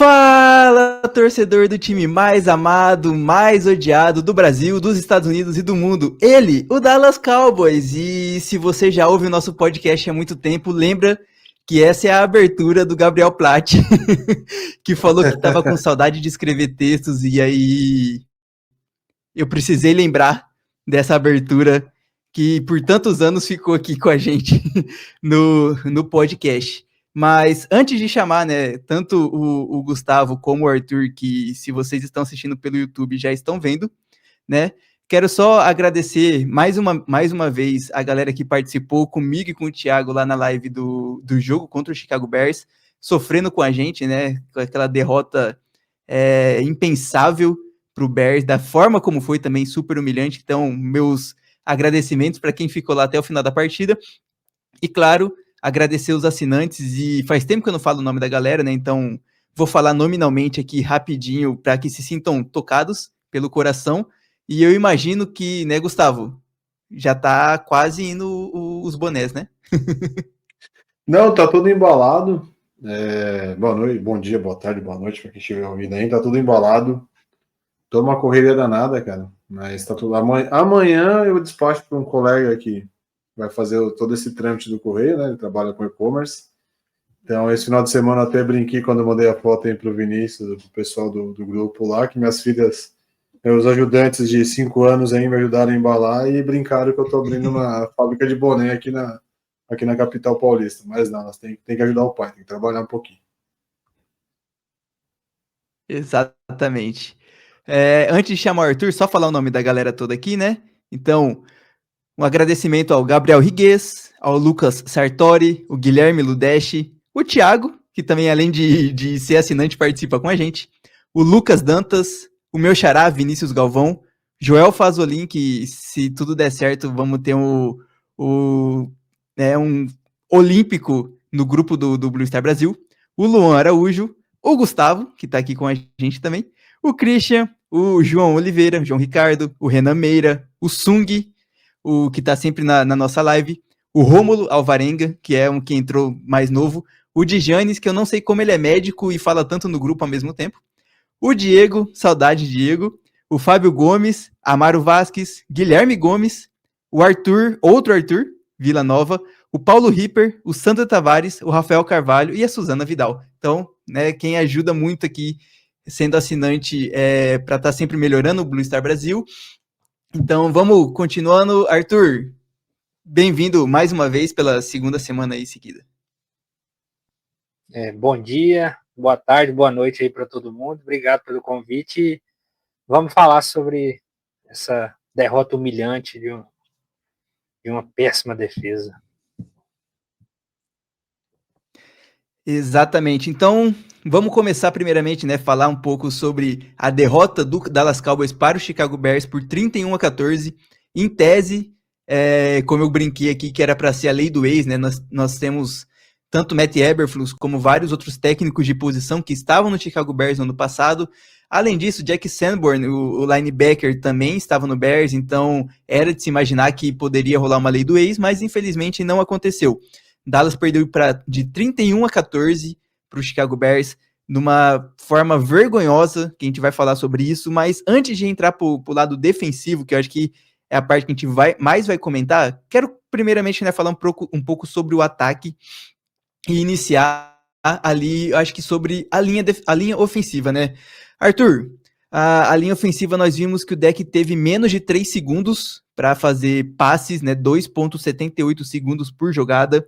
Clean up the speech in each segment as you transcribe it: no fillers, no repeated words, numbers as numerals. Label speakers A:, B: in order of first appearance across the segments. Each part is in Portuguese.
A: Fala, torcedor do time mais amado, mais odiado do Brasil, dos Estados Unidos e do mundo. Ele, o Dallas Cowboys. E se você já ouve o nosso podcast há muito tempo, lembra que essa é a abertura do Gabriel Platt, que falou que estava com saudade de escrever textos e aí eu precisei lembrar dessa abertura que por tantos anos ficou aqui com a gente no podcast. Mas antes de chamar, né, tanto o Gustavo como o Arthur, que se vocês estão assistindo pelo YouTube já estão vendo, né, quero só agradecer mais uma vez a galera que participou comigo e com o Thiago lá na live do jogo contra o Chicago Bears, sofrendo com a gente, né, com aquela derrota impensável para o Bears, da forma como foi também super humilhante. Então, meus agradecimentos para quem ficou lá até o final da partida. E, claro, agradecer os assinantes. E faz tempo que eu não falo o nome da galera, né? Então, vou falar nominalmente aqui rapidinho para que se sintam tocados pelo coração. E eu imagino que, né, Gustavo? Já tá quase indo os bonés, né?
B: Não, tá tudo embalado. Boa noite, bom dia, boa tarde, boa noite para quem estiver ouvindo aí. Tá tudo embalado. Tô uma correria danada, cara. Mas tá tudo. Amanhã eu despacho para um colega que vai fazer todo esse trâmite do correio, né? Ele trabalha com e-commerce. Então, esse final de semana eu até brinquei quando eu mandei a foto aí pro Vinícius, pro pessoal do grupo lá, que minhas filhas, os ajudantes de 5 anos aí me ajudaram a embalar e brincaram que eu tô abrindo uma fábrica de boné aqui na capital paulista. Mas não, elas têm que ajudar o pai, tem que trabalhar um pouquinho.
A: Exatamente. Antes de chamar o Arthur, só falar o nome da galera toda aqui, né? Então, um agradecimento ao Gabriel Riguez, ao Lucas Sartori, o Guilherme Ludesch, o Thiago, que também, além de ser assinante, participa com a gente, o Lucas Dantas, o meu xará, Vinícius Galvão, Joel Fazolin, que se tudo der certo, vamos ter um olímpico no grupo do Blue Star Brasil, o Luan Araújo, o Gustavo, que está aqui com a gente também, o Christian, o João Oliveira, o João Ricardo, o Renan Meira, o Sung, o que está sempre na nossa live, o Rômulo Alvarenga, que é um que entrou mais novo, o Dijanes, que eu não sei como ele é médico e fala tanto no grupo ao mesmo tempo, o Diego, saudade Diego, o Fábio Gomes, Amaro Vasques, Guilherme Gomes, o Arthur, outro Arthur, Vila Nova, o Paulo Ripper, o Sandro Tavares, o Rafael Carvalho e a Suzana Vidal. Então, né, quem ajuda muito aqui, sendo assinante, para estar sempre melhorando o Blue Star Brasil. Então, vamos continuando. Arthur, bem-vindo mais uma vez pela segunda semana aí seguida.
C: Bom dia, boa tarde, boa noite aí para todo mundo. Obrigado pelo convite. Vamos falar sobre essa derrota humilhante de uma péssima defesa.
A: Exatamente. Então, vamos começar primeiramente, né, falar um pouco sobre a derrota do Dallas Cowboys para o Chicago Bears por 31-14. Em tese, como eu brinquei aqui, que era para ser a lei do ex, né? Nós temos tanto Matt Eberflus como vários outros técnicos de posição que estavam no Chicago Bears no ano passado. Além disso, Jack Sanborn, o linebacker, também estava no Bears, então era de se imaginar que poderia rolar uma lei do ex, mas infelizmente não aconteceu. Dallas perdeu de 31-14 para o Chicago Bears, numa forma vergonhosa, que a gente vai falar sobre isso, mas antes de entrar para o lado defensivo, que eu acho que é a parte que a gente mais vai comentar, quero primeiramente, né, falar um pouco sobre o ataque e iniciar ali, acho que sobre a linha ofensiva, né? Arthur, a linha ofensiva nós vimos que o deck teve menos de 3 segundos para fazer passes, né? 2,78 segundos por jogada.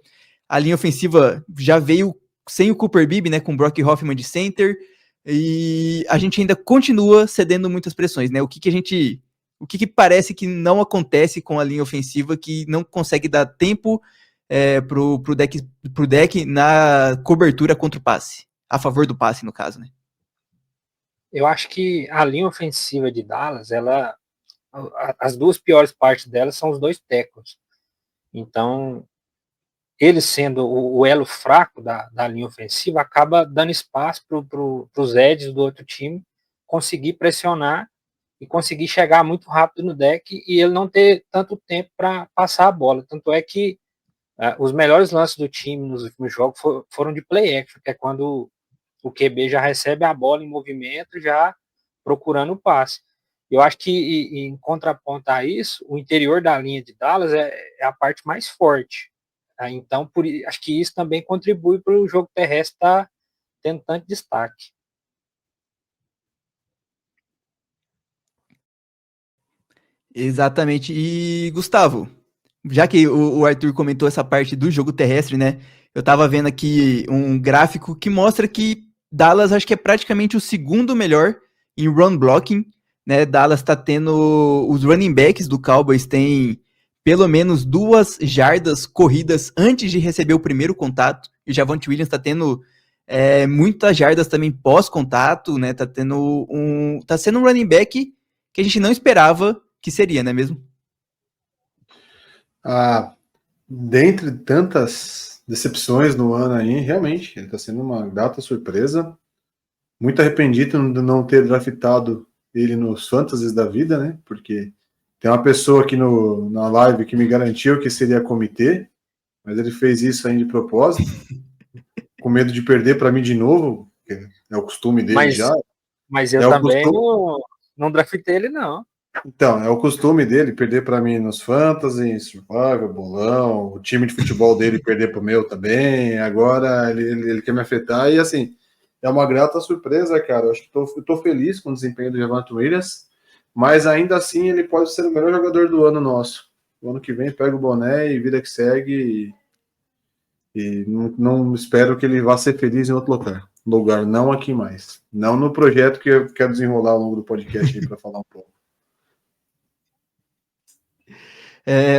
A: A linha ofensiva já veio sem o Cooper Beebe, né? Com Brock Hoffman de center. E a gente ainda continua cedendo muitas pressões, né? O que parece que não acontece com a linha ofensiva, que não consegue dar tempo pro deck na cobertura contra o passe, a favor do passe, no caso, né?
C: Eu acho que a linha ofensiva de Dallas, as duas piores partes dela são os dois tackles. Então, ele sendo o elo fraco da linha ofensiva, acaba dando espaço para os edges do outro time conseguir pressionar e conseguir chegar muito rápido no deck e ele não ter tanto tempo para passar a bola. Tanto é que os melhores lances do time nos últimos jogos foram de play action, que é quando o QB já recebe a bola em movimento, já procurando o passe. Eu acho que, em contraponto a isso, o interior da linha de Dallas é a parte mais forte. Tá? Então, acho que isso também contribui para o jogo terrestre estar tendo tanto destaque.
A: Exatamente. E, Gustavo, já que o Arthur comentou essa parte do jogo terrestre, né? Eu tava vendo aqui um gráfico que mostra que Dallas acho que é praticamente o segundo melhor em run blocking, né? Dallas tá tendo os running backs do Cowboys tem pelo menos 2 jardas corridas antes de receber o primeiro contato. E o Javonte Williams tá tendo muitas jardas também pós-contato, né? Tá sendo um running back que a gente não esperava que seria, não é mesmo?
B: Dentre tantas decepções no ano aí, realmente, ele está sendo uma grata surpresa. Muito arrependido de não ter draftado ele nos fantasies da vida, né? Porque tem uma pessoa aqui na live que me garantiu que seria comitê, mas ele fez isso aí de propósito, com medo de perder para mim de novo, que é o costume dele já.
C: Mas eu também não draftei ele, não.
B: Então, é o costume dele perder para mim nos fantasy, survival, bolão, o time de futebol dele perder para o meu também. Agora ele quer me afetar e assim, é uma grata surpresa, cara. Eu acho que eu tô feliz com o desempenho do Javonte Williams, mas ainda assim ele pode ser o melhor jogador do ano nosso. O ano que vem pega o boné e vida que segue e não espero que ele vá ser feliz em outro lugar, não aqui mais. Não no projeto que eu quero desenrolar ao longo do podcast aí para falar um pouco.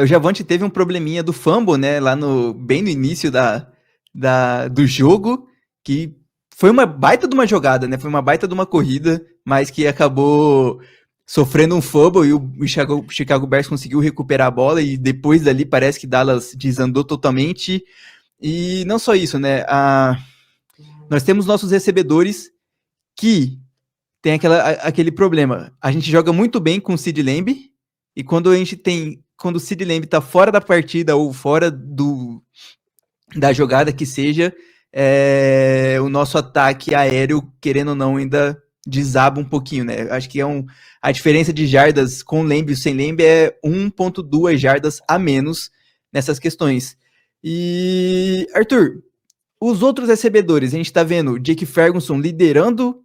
A: O Javonte teve um probleminha do fumble, né? Lá bem no início do jogo, que foi uma baita de uma jogada, né? Foi uma baita de uma corrida, mas que acabou sofrendo um fumble e o Chicago Bears conseguiu recuperar a bola e depois dali parece que Dallas desandou totalmente. E não só isso, né? Nós temos nossos recebedores que tem aquele problema. A gente joga muito bem com o Sid Lamb e quando o Sid Lamb tá fora da partida ou fora da jogada que seja, o nosso ataque aéreo, querendo ou não, ainda desaba um pouquinho, né? Acho que a diferença de jardas com Lamb e sem Lamb é 1.2 jardas a menos nessas questões. E, Arthur, os outros recebedores, a gente tá vendo Jake Ferguson liderando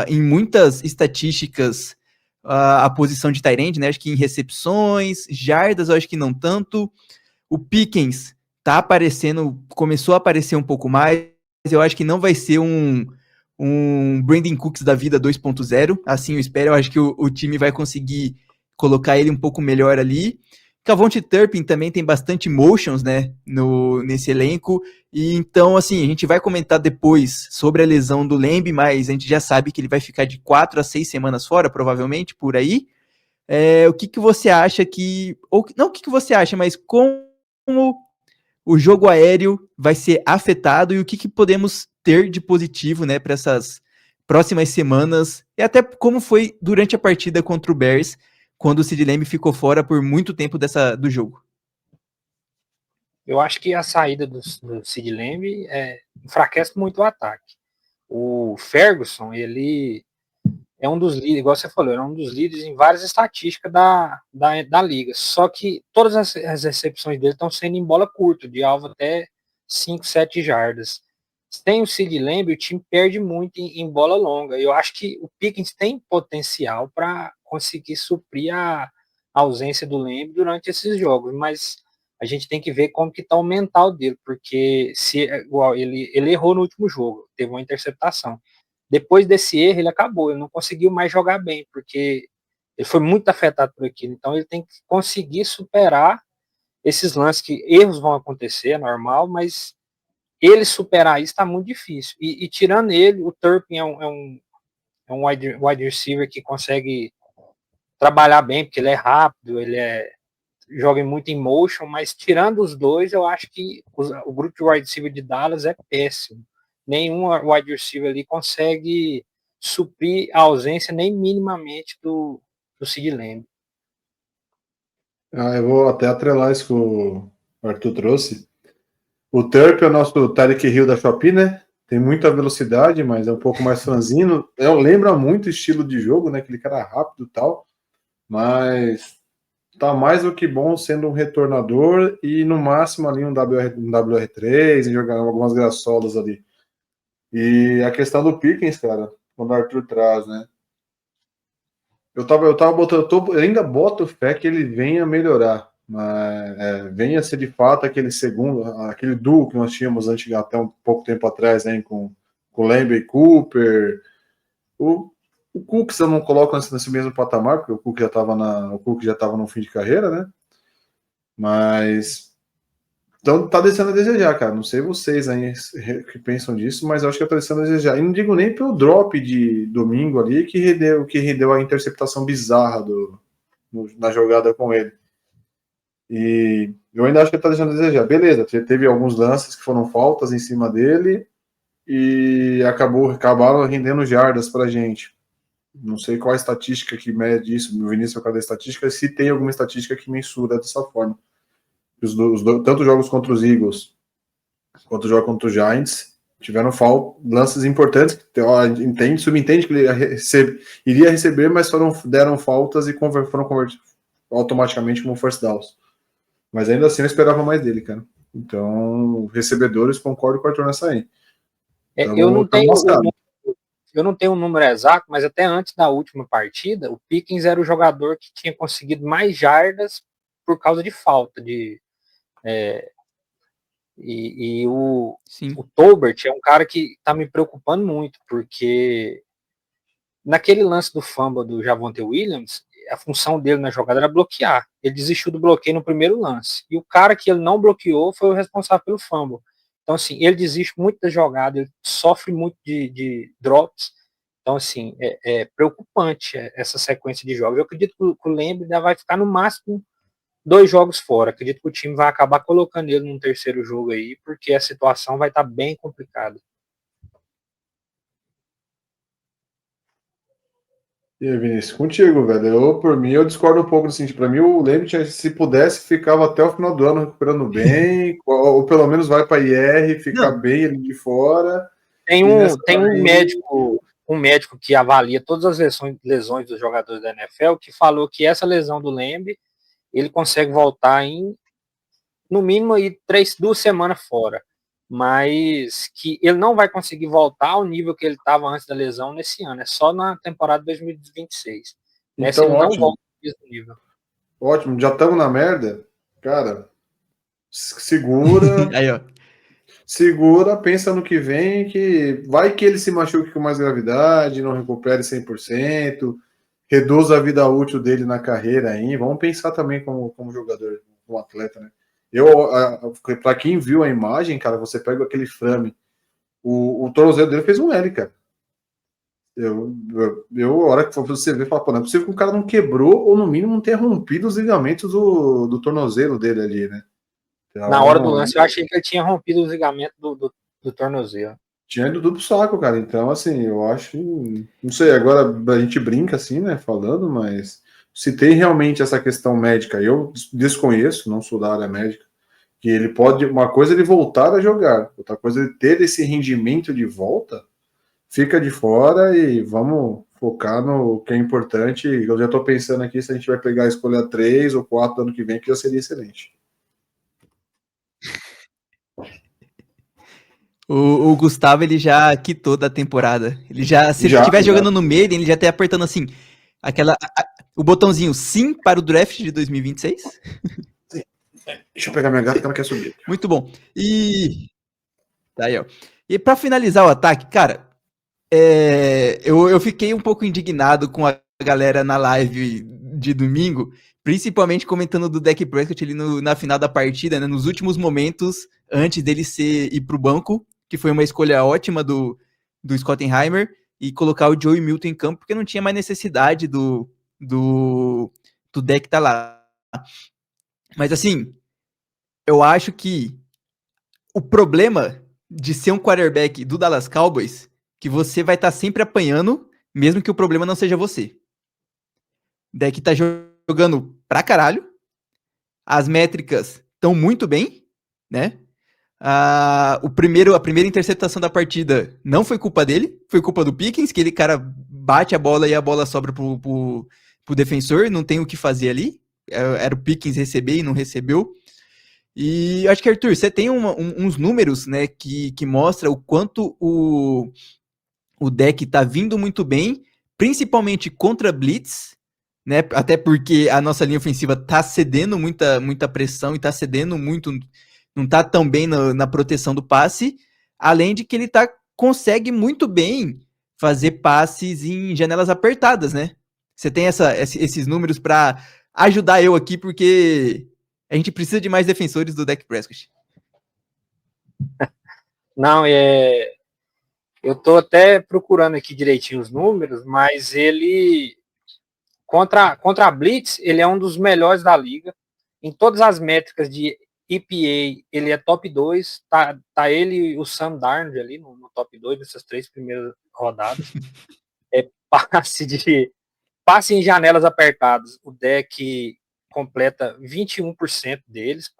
A: em muitas estatísticas a posição de tight end, né? Acho que em recepções, jardas, eu acho que não tanto. O Pickens tá aparecendo, começou a aparecer um pouco mais. Eu acho que não vai ser um Brandon Cooks da vida 2.0. Assim eu espero. Eu acho que o time vai conseguir colocar ele um pouco melhor ali. Cavonte Turpin também tem bastante motions, né, nesse elenco, e então, assim, a gente vai comentar depois sobre a lesão do Lamb, mas a gente já sabe que ele vai ficar de 4 a 6 semanas fora, provavelmente, por aí. O que você acha não o que você acha, mas como o jogo aéreo vai ser afetado e o que podemos ter de positivo, né, para essas próximas semanas, e até como foi durante a partida contra o Bears, quando o Sid Lamb ficou fora por muito tempo do jogo.
C: Eu acho que a saída do Sid Lamb enfraquece muito o ataque. O Ferguson, ele é um dos líderes, igual você falou, é um dos líderes em várias estatísticas da liga. Só que todas as recepções dele estão sendo em bola curta, de alvo até 5, 7 jardas. Sem o Sid Lamb, o time perde muito em bola longa. Eu acho que o Pickens tem potencial para conseguir suprir a ausência do Lamb durante esses jogos, mas a gente tem que ver como que está o mental dele, porque igual ele errou no último jogo, teve uma interceptação. Depois desse erro, ele acabou, ele não conseguiu mais jogar bem, porque ele foi muito afetado por aquilo. Então, ele tem que conseguir superar esses lances que erros vão acontecer, é normal, mas ele superar isso está muito difícil. E tirando ele, o Turpin é um wide receiver que consegue trabalhar bem, porque ele é rápido, joga muito em motion, mas tirando os dois, eu acho que o grupo de wide receiver de Dallas é péssimo. Nenhum wide receiver ali consegue suprir a ausência nem minimamente do Sid Lamb.
B: Eu vou até atrelar isso que o Arthur trouxe. O Turp é o nosso Tyreek Hill da Shopee, né? tem muita velocidade, mas é um pouco mais franzino. Lembra muito o estilo de jogo, né? Aquele cara rápido e tal, mas tá mais do que bom sendo um retornador e no máximo ali um WR3 e jogar algumas graçolas ali. E a questão do Pickens, cara, quando o Arthur traz, né? Eu tava botando, eu ainda boto fé que ele venha melhorar, mas venha ser de fato aquele segundo, aquele duo que nós tínhamos antes, até um pouco tempo atrás, né, com Lamb e Cooper. O Cook eu não coloco nesse mesmo patamar, porque o Cook já estava no fim de carreira, né? Mas então tá deixando a desejar, cara. Não sei vocês aí que pensam disso, mas eu acho que tá deixando a desejar. E não digo nem pelo drop de domingo ali que rendeu a interceptação bizarra na jogada com ele. E eu ainda acho que ele tá deixando a desejar. Beleza, teve alguns lances que foram faltas em cima dele e acabaram rendendo jardas pra gente. Não sei qual a estatística que mede isso, o Vinícius é o da estatística, se tem alguma estatística que mensura dessa forma. Tanto jogos contra os Eagles quanto o jogo contra os Giants tiveram lances importantes, que subentende que ele iria receber, mas deram faltas e foram convertidos automaticamente como first downs. Mas ainda assim eu esperava mais dele, cara. Então, recebedores, concordo com o Arthur nessa aí.
C: Eu não tenho um número exato, mas até antes da última partida, o Pickens era o jogador que tinha conseguido mais jardas por causa de falta. O Tolbert é um cara que está me preocupando muito, porque naquele lance do fumble do Javonte Williams, a função dele na jogada era bloquear. Ele desistiu do bloqueio no primeiro lance. E o cara que ele não bloqueou foi o responsável pelo fumble. Então, assim, ele desiste muito da jogada, ele sofre muito de drops. Então, assim, é preocupante essa sequência de jogos. Eu acredito que o Lamb ainda vai ficar no máximo 2 jogos fora. Acredito que o time vai acabar colocando ele num terceiro jogo aí, porque a situação vai estar bem complicada.
B: E aí, Vinícius, contigo, velho. Por mim, eu discordo um pouco no sentido. Para mim, o Lemmy, se pudesse, ficava até o final do ano recuperando bem, ou pelo menos vai para IR, ficar bem ali de fora.
C: Tem um médico que avalia todas as lesões dos jogadores da NFL que falou que essa lesão do Lemby, ele consegue voltar no mínimo aí 2 semanas fora, mas que ele não vai conseguir voltar ao nível que ele estava antes da lesão nesse ano, é só na temporada 2026. Nessa
B: Então,
C: ele
B: ótimo.
C: não volta ao mesmo nível.
B: Ótimo, já estamos na merda. Cara, segura.
A: Aí, ó.
B: Segura, pensa no que vem, que vai que ele se machuque com mais gravidade, não recupere 100%, reduza a vida útil dele na carreira aí. Vamos pensar também como jogador, como atleta, né? Para quem viu a imagem, cara, você pega aquele frame, o tornozelo dele fez um L, cara. A hora que você vê, fala, pô, não é possível que o cara não quebrou ou no mínimo não tenha rompido os ligamentos do tornozelo dele ali, né? Então,
C: na hora do lance eu achei que ele tinha rompido os ligamentos do tornozelo.
B: Tinha ido tudo pro saco, cara. Então, assim, eu acho. Não sei, agora a gente brinca assim, né? Falando, mas se tem realmente essa questão médica, eu desconheço, não sou da área médica, que ele pode. Uma coisa é ele voltar a jogar, outra coisa é ele ter esse rendimento de volta, fica de fora e vamos focar no que é importante. Eu já tô pensando aqui se a gente vai pegar a escolha 3 ou 4 do ano que vem, que já seria excelente.
A: O Gustavo, ele já quitou da temporada. Se ele estivesse jogando no meio, ele já tá apertando assim, o botãozinho sim para o draft de 2026.
B: Sim. Deixa eu pegar minha gata que ela quer subir.
A: Muito bom. E tá aí, ó. E para finalizar o ataque, cara, eu fiquei um pouco indignado com a galera na live de domingo, principalmente comentando do Dak Prescott ali na final da partida, né, nos últimos momentos, antes dele ir pro banco, que foi uma escolha ótima do Schottenheimer, e colocar o Joey Milton em campo, porque não tinha mais necessidade do Dak tá lá. Mas assim, eu acho que o problema de ser um quarterback do Dallas Cowboys, que você vai estar sempre apanhando, mesmo que o problema não seja você. Dak tá jogando pra caralho, as métricas estão muito bem, né? A primeira interceptação da partida não foi culpa dele, foi culpa do Pickens, que ele, cara, bate a bola e a bola sobra pro defensor, não tem o que fazer ali. Era o Pickens receber e não recebeu. E acho que, Arthur, você tem uns números, né, que mostra o quanto o deck tá vindo muito bem, principalmente contra Blitz, né? Até porque a nossa linha ofensiva tá cedendo muita pressão e tá cedendo muito, não tá tão bem na proteção do passe, além de que ele consegue muito bem fazer passes em janelas apertadas, né? Você tem esses números para ajudar eu aqui, porque a gente precisa de mais defensores do Dak Prescott.
C: Não, eu estou até procurando aqui direitinho os números, mas ele contra a Blitz, ele é um dos melhores da liga. Em todas as métricas de EPA, ele é top 2. Tá ele e o Sam Darnold ali no top 2 dessas 3 primeiras rodadas. Passe em janelas apertadas. O deck completa 21% deles,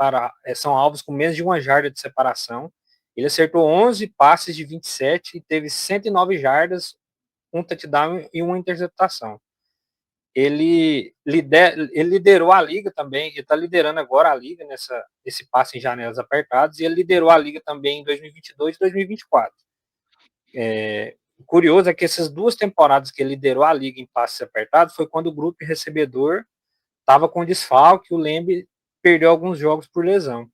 C: são alvos com menos de 1 jarda de separação. Ele acertou 11 passes de 27 e teve 109 jardas, um touchdown e uma interceptação. Ele liderou a liga também, ele está liderando agora a liga nesse passe em janelas apertadas, e ele liderou a liga também em 2022 e 2024. Curioso é que essas 2 temporadas que ele liderou a liga em passes apertados foi quando o grupo recebedor estava com desfalque, o Lembe perdeu alguns jogos por lesão.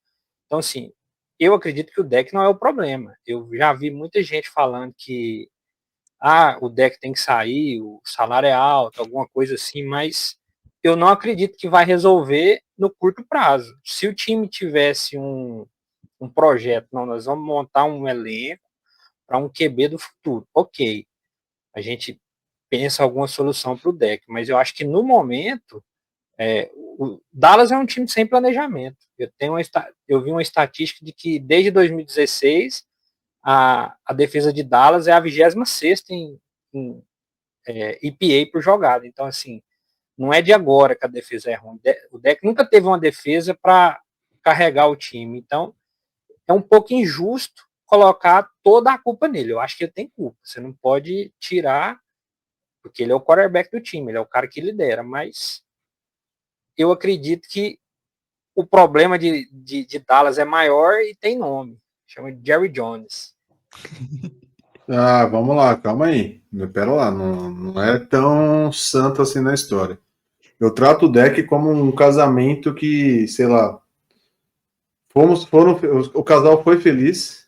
C: Então, assim, eu acredito que o deck não é o problema. Eu já vi muita gente falando que o deck tem que sair, o salário é alto, alguma coisa assim, mas eu não acredito que vai resolver no curto prazo. Se o time tivesse um projeto, não, nós vamos montar um elenco para um QB do futuro, ok, a gente pensa alguma solução para o deck, mas eu acho que no momento o Dallas é um time sem planejamento. Eu vi uma estatística de que desde 2016 a defesa de Dallas é a 26ª em EPA por jogada. Então, assim, não é de agora que a defesa é ruim. O deck nunca teve uma defesa para carregar o time. Então, é um pouco injusto colocar toda a culpa nele. Eu acho que ele tem culpa. Você não pode tirar, porque ele é o quarterback do time, ele é o cara que lidera, mas eu acredito que o problema de Dallas é maior e tem nome. Chama de Jerry Jones.
B: Vamos lá, calma aí. Pera lá, não é tão santo assim na história. Eu trato o deck como um casamento que, sei lá, o casal foi feliz.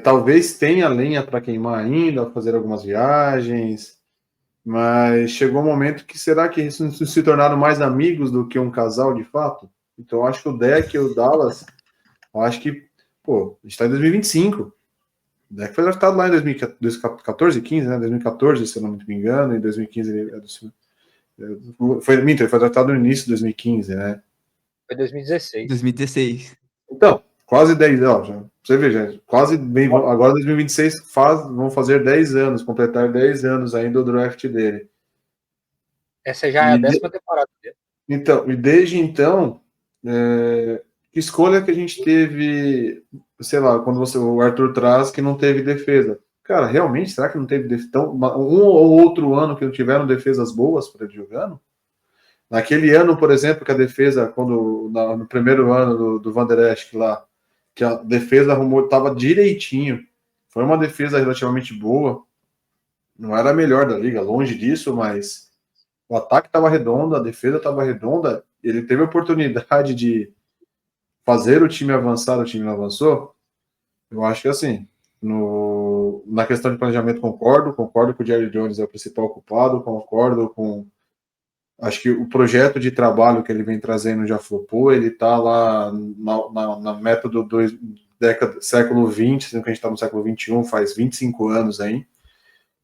B: Talvez tenha lenha para queimar ainda, fazer algumas viagens, mas chegou um momento que será que eles se tornaram mais amigos do que um casal de fato? Então, eu acho que o deck e o Dallas, eu acho que, a gente está em 2025. O deck foi draftado lá em 2014, 15, né? 2014, se eu não me engano, em 2015 ele foi draftado no início de 2015, né?
C: Foi 2016.
A: 2016.
B: Então, quase 10 anos. Você vê, gente, quase bem. Agora 2026 vão fazer 10 anos, completar 10 anos ainda o draft dele.
C: Essa já é a 10ª temporada dele.
B: Então, e desde então, que escolha que a gente teve, sei lá, quando o Arthur traz que não teve defesa. Cara, realmente, será que não teve defesa? Então, um ou outro ano que não tiveram defesas boas para ele jogando? Naquele ano, por exemplo, que a defesa, no primeiro ano do Van Der Esch lá, que a defesa estava direitinho, foi uma defesa relativamente boa, não era a melhor da liga, longe disso, mas o ataque estava redondo, a defesa estava redonda, ele teve a oportunidade de fazer o time avançar, o time não avançou. Eu acho que assim, na questão de planejamento concordo que o Jerry Jones é o principal culpado, concordo com. Acho que o projeto de trabalho que ele vem trazendo já flopou, ele está lá na método século XX, sendo que a gente está no século XXI, faz 25 anos aí.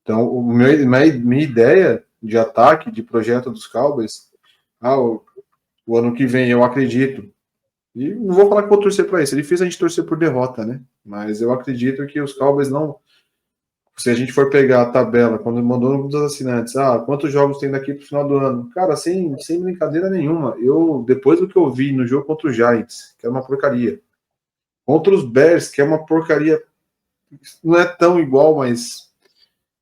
B: Então, minha ideia de ataque, de projeto dos Cowboys, o ano que vem eu acredito, e não vou falar que vou torcer para isso, é difícil a gente torcer por derrota, né? Mas eu acredito que os Cowboys não. Se a gente for pegar a tabela, quando mandou no grupo dos assinantes, quantos jogos tem daqui para o final do ano? Cara, sem brincadeira nenhuma. Depois do que eu vi no jogo contra o Giants, que era uma porcaria, Contra os Bears, que é uma porcaria, não é tão igual, mas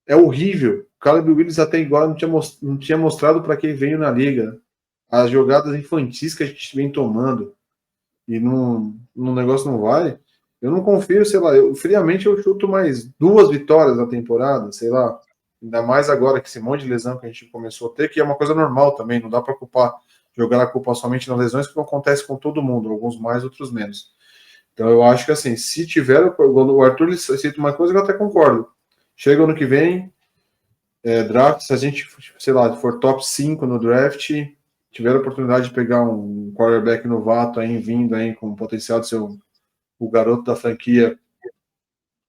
B: é horrível. O Caleb Williams até agora não tinha mostrado para quem veio na liga. As jogadas infantis que a gente vem tomando e no negócio não vai. Eu não confio, sei lá, friamente eu chuto mais 2 vitórias na temporada, sei lá. Ainda mais agora que esse monte de lesão que a gente começou a ter, que é uma coisa normal também, não dá para jogar a culpa somente nas lesões, que não acontece com todo mundo, alguns mais, outros menos. Então eu acho que assim, se tiver, quando o Arthur cita uma coisa, eu até concordo. Chega ano que vem, draft, se a gente, sei lá, for top 5 no draft, tiver a oportunidade de pegar um quarterback novato aí, vindo aí com o potencial de ser o garoto da franquia,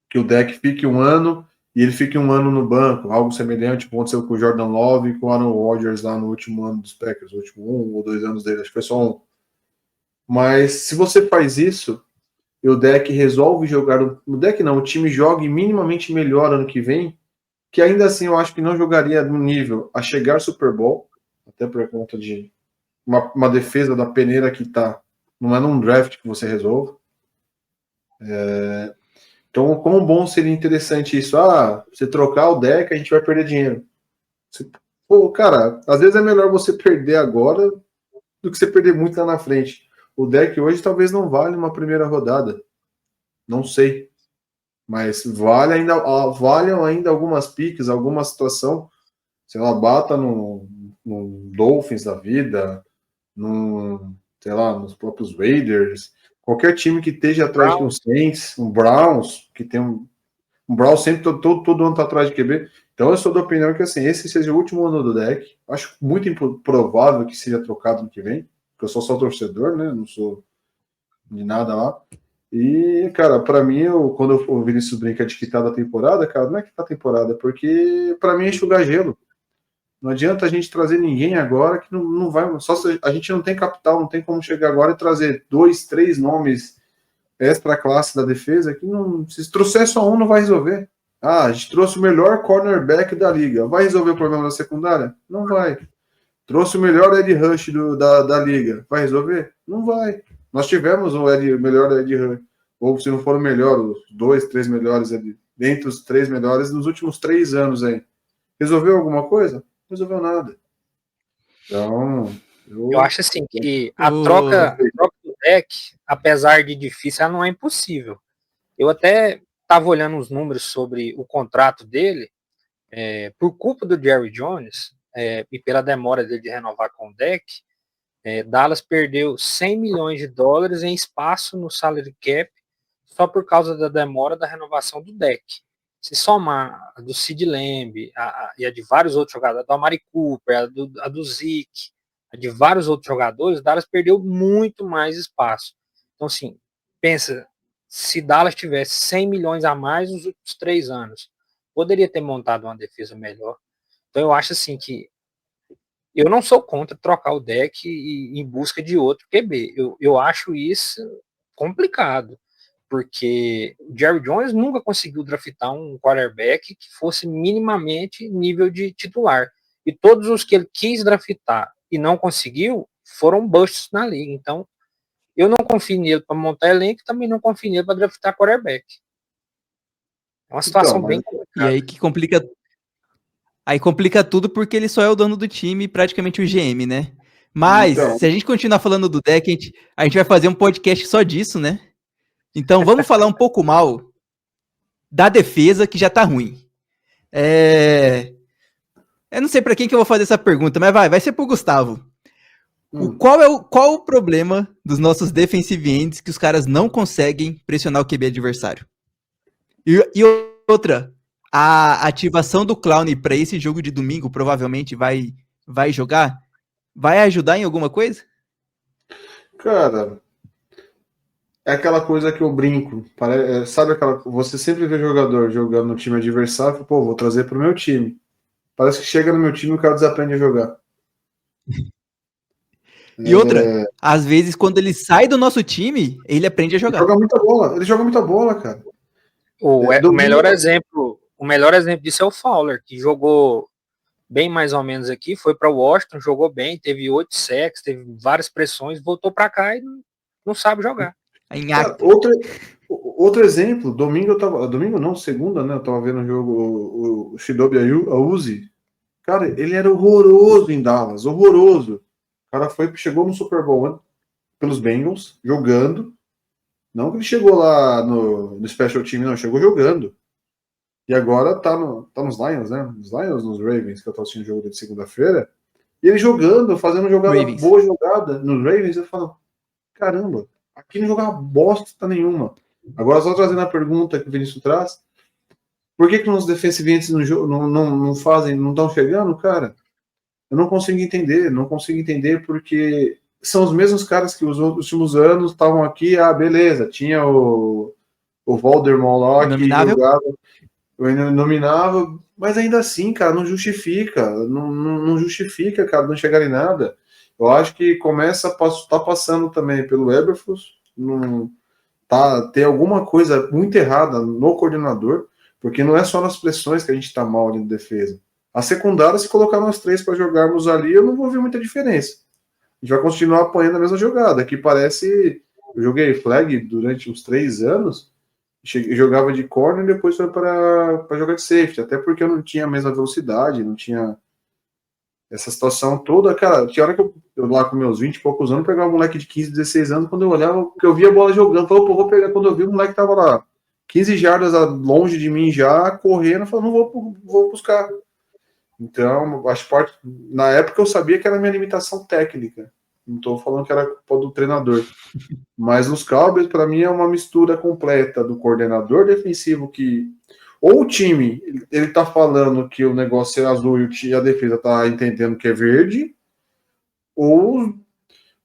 B: que o deck fique um ano e ele fique um ano no banco, algo semelhante como aconteceu com o Jordan Love e com o Aaron Rodgers lá no último ano dos Packers, o último 1 ou 2 anos dele, acho que foi só um. Mas se você faz isso, e o deck resolve jogar, o deck não, o time joga minimamente melhor ano que vem, que ainda assim eu acho que não jogaria no nível a chegar Super Bowl, até por conta de uma defesa da peneira que tá, não é num draft que você resolve. Então, como bom seria interessante isso? Você trocar o deck, a gente vai perder dinheiro. Pô, cara, às vezes é melhor você perder agora do que você perder muito lá na frente. O deck hoje talvez não vale uma primeira rodada. Não sei. Mas valem ainda algumas piques, alguma situação. Sei lá, bata no Dolphins da vida, sei lá, nos próprios Raiders. Qualquer time que esteja atrás de um Saints, um Browns, que tem um Browns sempre, todo ano tá atrás de QB. Então eu sou da opinião que assim, esse seja o último ano do deck. Acho muito improvável que seja trocado no que vem, porque eu sou só torcedor, né? Não sou de nada lá. E, cara, para mim, quando o Vinícius brinca de quitar da temporada, cara, não é quitar a temporada, porque para mim é enxugar gelo. Não adianta a gente trazer ninguém agora que não vai. Só se a gente não tem capital, não tem como chegar agora e trazer 2, 3 nomes extra classe da defesa que não. Se trouxer só um, não vai resolver. A gente trouxe o melhor cornerback da liga. Vai resolver o problema da secundária? Não vai. Trouxe o melhor Ed Rush da liga. Vai resolver? Não vai. Nós tivemos o melhor Ed Rush. Ou se não for o melhor, os 2, 3 melhores, dentre os 3 melhores nos últimos 3 anos aí. Resolveu alguma coisa? Não resolveu nada. Então,
C: eu acho assim que a troca do deck, apesar de difícil, ela não é impossível. Eu até estava olhando os números sobre o contrato dele, por culpa do Jerry Jones e pela demora dele de renovar com o deck, Dallas perdeu 100 milhões de dólares em espaço no salary cap só por causa da demora da renovação do deck. Se somar a do Sid Lamb e a de vários outros jogadores, a do Amari Cooper, a do Zeke, a de vários outros jogadores, Dallas perdeu muito mais espaço. Então, assim, pensa, se Dallas tivesse 100 milhões a mais nos últimos 3 anos, poderia ter montado uma defesa melhor. Então, eu acho assim que eu não sou contra trocar o deck em busca de outro QB. Eu acho isso complicado, porque o Jerry Jones nunca conseguiu draftar um quarterback que fosse minimamente nível de titular. E todos os que ele quis draftar e não conseguiu foram busts na liga. Então, eu não confio nele para montar elenco e também não confio nele para draftar quarterback. É uma situação bem complicada.
A: E aí que complica. Aí complica tudo porque ele só é o dono do time e praticamente o GM, né? Mas,
B: então,
A: se a gente continuar falando do deck, a gente vai fazer um podcast só disso, né? Então, vamos falar um pouco mal da defesa, que já tá ruim. Eu não sei pra quem que eu vou fazer essa pergunta, mas vai ser pro Gustavo. Qual o problema dos nossos defensive ends que os caras não conseguem pressionar o QB adversário? E outra, a ativação do Clown para esse jogo de domingo provavelmente vai jogar? Vai ajudar em alguma coisa?
B: cara, é aquela coisa que eu brinco. Sabe aquela. Você sempre vê jogador jogando no time adversário, pô, vou trazer pro meu time. Parece que chega no meu time e o cara desaprende a jogar.
A: E outra, às vezes quando ele sai do nosso time, ele aprende a jogar.
B: Ele joga muita bola, cara.
C: O melhor exemplo disso é o Fowler, que jogou bem mais ou menos aqui, foi para o Washington, jogou bem, teve 8 sacks, teve várias pressões, voltou para cá e não sabe jogar.
A: Em
B: Cara,
A: acta.
B: outro exemplo, domingo não, segunda, né? Eu tava vendo o jogo, o Shidobi Auzi. Cara, ele era horroroso em Dallas, horroroso. O cara chegou no Super Bowl, né, pelos Bengals, jogando. Não que ele chegou lá no Special Team, não, chegou jogando. E agora tá nos Lions, né? Nos Lions, nos Ravens, que eu tô assistindo o jogo de segunda-feira. E ele jogando, fazendo jogada,
A: Ravens.
B: boa jogada nos Ravens, eu falo, caramba, aqui não jogava bosta nenhuma. Agora, só trazendo a pergunta que o Vinícius traz, por que os defensive ends não fazem, não estão chegando, cara? Eu não consigo entender porque são os mesmos caras que os últimos anos estavam aqui, beleza, tinha o Voldemort lá que
A: Inominável.
B: jogava, o inominável, mas ainda assim, cara, não justifica, não justifica, cara, não chegar em nada. Eu acho que tá passando também pelo Eberflus, tem alguma coisa muito errada no coordenador, porque não é só nas pressões que a gente tá mal ali na defesa. A secundária, se colocar nós três para jogarmos ali, eu não vou ver muita diferença. A gente vai continuar apanhando a mesma jogada, que parece... Eu joguei flag durante uns 3 anos, jogava de corner e depois foi para jogar de safety, até porque eu não tinha a mesma velocidade, não tinha essa situação toda. Cara, tinha hora que eu lá com meus 20 e poucos anos, pegava um moleque de 15, 16 anos, quando eu olhava, que eu via a bola jogando, falava, pô, vou pegar. Quando eu vi o moleque tava lá 15 jardas longe de mim já, correndo, eu falei, não vou buscar. Então, acho parte. Na época eu sabia que era a minha limitação técnica. Não estou falando que era culpa do treinador. Mas nos Cowboys, para mim, é uma mistura completa do coordenador defensivo que. Ou o time, ele tá falando que o negócio é azul e a defesa tá entendendo que é verde, ou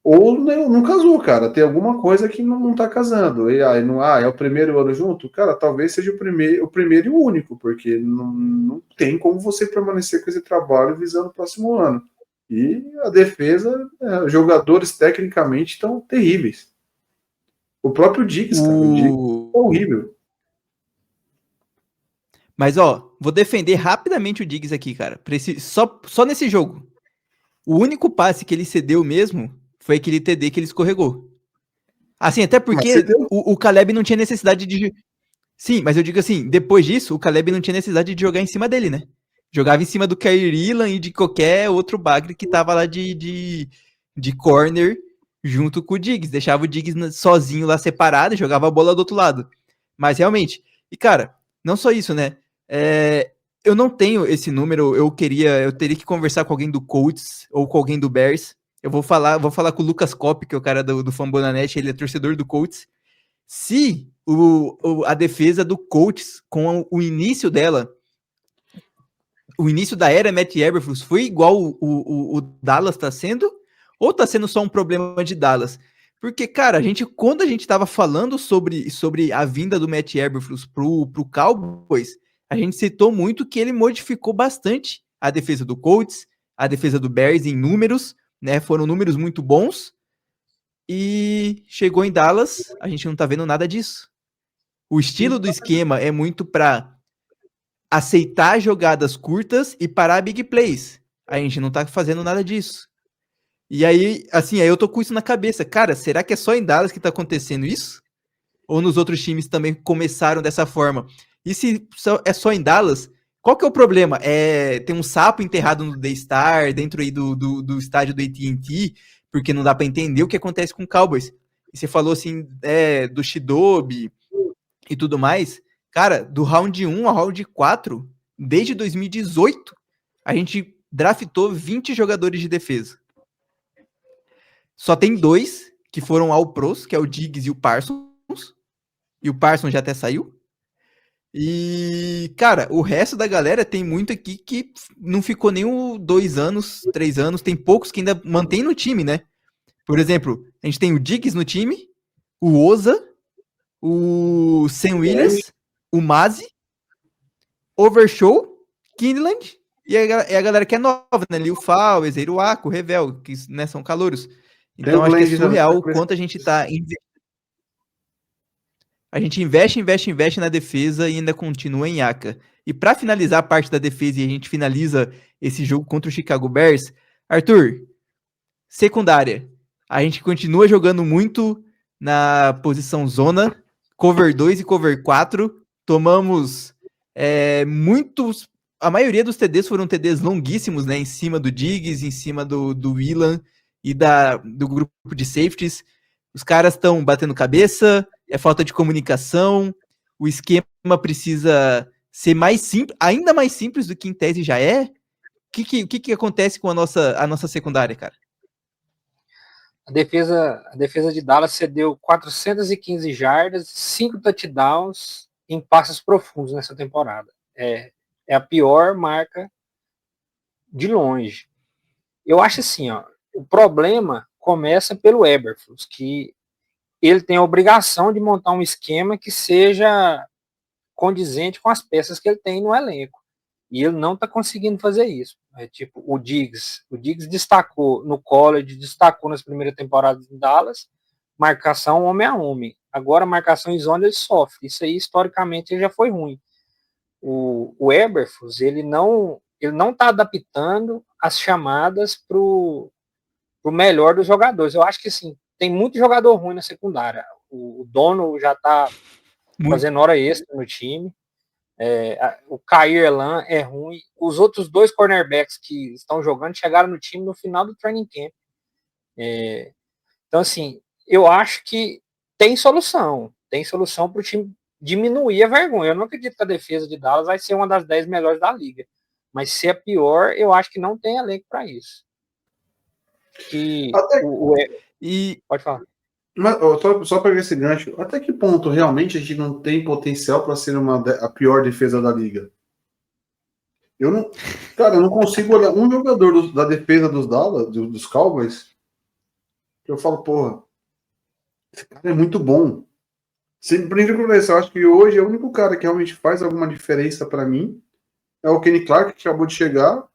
B: não casou, cara. Tem alguma coisa que não tá casando. E aí, é o primeiro ano junto? Cara, talvez seja o primeiro e o único, porque não tem como você permanecer com esse trabalho visando o próximo ano. E a defesa, jogadores tecnicamente estão terríveis. O próprio Diggs, cara, o Diggs é horrível.
A: Mas, ó, vou defender rapidamente o Diggs aqui, cara. Só nesse jogo. O único passe que ele cedeu mesmo foi aquele TD que ele escorregou. Assim, até porque o Caleb não tinha necessidade de... Sim, mas eu digo assim, depois disso, o Caleb não tinha necessidade de jogar em cima dele, né? Jogava em cima do Kyrie Irving e de qualquer outro bagre que tava lá de corner junto com o Diggs. Deixava o Diggs sozinho lá separado e jogava a bola do outro lado. Mas realmente... E, cara, não só isso, né? Eu não tenho esse número, eu teria que conversar com alguém do Colts ou com alguém do Bears. Eu vou falar com o Lucas Kopp, que é o cara do Fambonanet, ele é torcedor do Colts. Se a defesa do Colts, com o início dela, o início da era Matt Eberflus foi igual o Dallas tá sendo, ou tá sendo só um problema de Dallas? Porque, cara, quando a gente tava falando sobre a vinda do Matt Eberflus pro Cowboys, a gente citou muito que ele modificou bastante a defesa do Colts, a defesa do Bears em números, né? Foram números muito bons. E chegou em Dallas, a gente não tá vendo nada disso. O estilo do esquema é muito para aceitar jogadas curtas e parar big plays. A gente não tá fazendo nada disso. E aí, assim, aí eu tô com isso na cabeça. Cara, será que é só em Dallas que tá acontecendo isso? Ou nos outros times também começaram dessa forma? E se é só em Dallas, qual que é o problema? Tem um sapo enterrado no Daystar, dentro aí do estádio do AT&T, porque não dá para entender o que acontece com o Cowboys. E você falou assim, do Shidobi e tudo mais. Cara, do round 1 ao round 4, desde 2018, a gente draftou 20 jogadores de defesa. Só tem 2 que foram ao pros, que é o Diggs e o Parsons. E o Parsons já até saiu. E, cara, o resto da galera tem muito aqui que não ficou nem 2 anos, 3 anos. Tem poucos que ainda mantém no time, né? Por exemplo, a gente tem o Diggs no time, o Oza, o Sam Williams, o Mazi, Overshow, Kindland e a galera que é nova, né? Liu Fal, Ezeiro Ako, Revel, que, né, são calouros. Então acho que é surreal o quanto a gente tá... A gente investe na defesa e ainda continua em aca. E para finalizar a parte da defesa e a gente finaliza esse jogo contra o Chicago Bears, Arthur, secundária. A gente continua jogando muito na posição zona, cover 2 e cover 4. Tomamos muitos... A maioria dos TDs foram TDs longuíssimos, né? Em cima do Diggs, em cima do Willan e do grupo de safeties. Os caras estão batendo cabeça, é falta de comunicação, o esquema precisa ser mais simples, ainda mais simples do que em tese já é. O que acontece com a nossa secundária, cara?
C: A defesa de Dallas cedeu 415 jardas, 5 touchdowns em passes profundos nessa temporada. É a pior marca de longe. Eu acho assim, ó, o problema começa pelo Eberflus, que ele tem a obrigação de montar um esquema que seja condizente com as peças que ele tem no elenco. E ele não está conseguindo fazer isso. Tipo, o Diggs destacou no college, destacou nas primeiras temporadas em Dallas, marcação homem a homem. Agora, marcação em zona, ele sofre. Isso aí, historicamente, ele já foi ruim. O Eberflus, ele não está adaptando as chamadas para o melhor dos jogadores. Eu acho que, assim, tem muito jogador ruim na secundária. O Dono já está fazendo hora extra no time. O Kaiir Elam é ruim. Os outros 2 cornerbacks que estão jogando chegaram no time no final do training camp. Então, assim, eu acho que tem solução para o time diminuir a vergonha. Eu não acredito que a defesa de Dallas vai ser uma das 10 melhores da liga, mas se é pior, eu acho que não tem elenco para isso. Pode falar.
B: Mas, só para ver esse gancho, até que ponto realmente a gente não tem potencial para ser a pior defesa da liga? Eu não consigo olhar um jogador da defesa dos Dallas, dos Cowboys, que eu falo, porra, esse cara é muito bom. Por incrível que pareça, eu acho que hoje é o único cara que realmente faz alguma diferença para mim é o Kenny Clark, que acabou de chegar.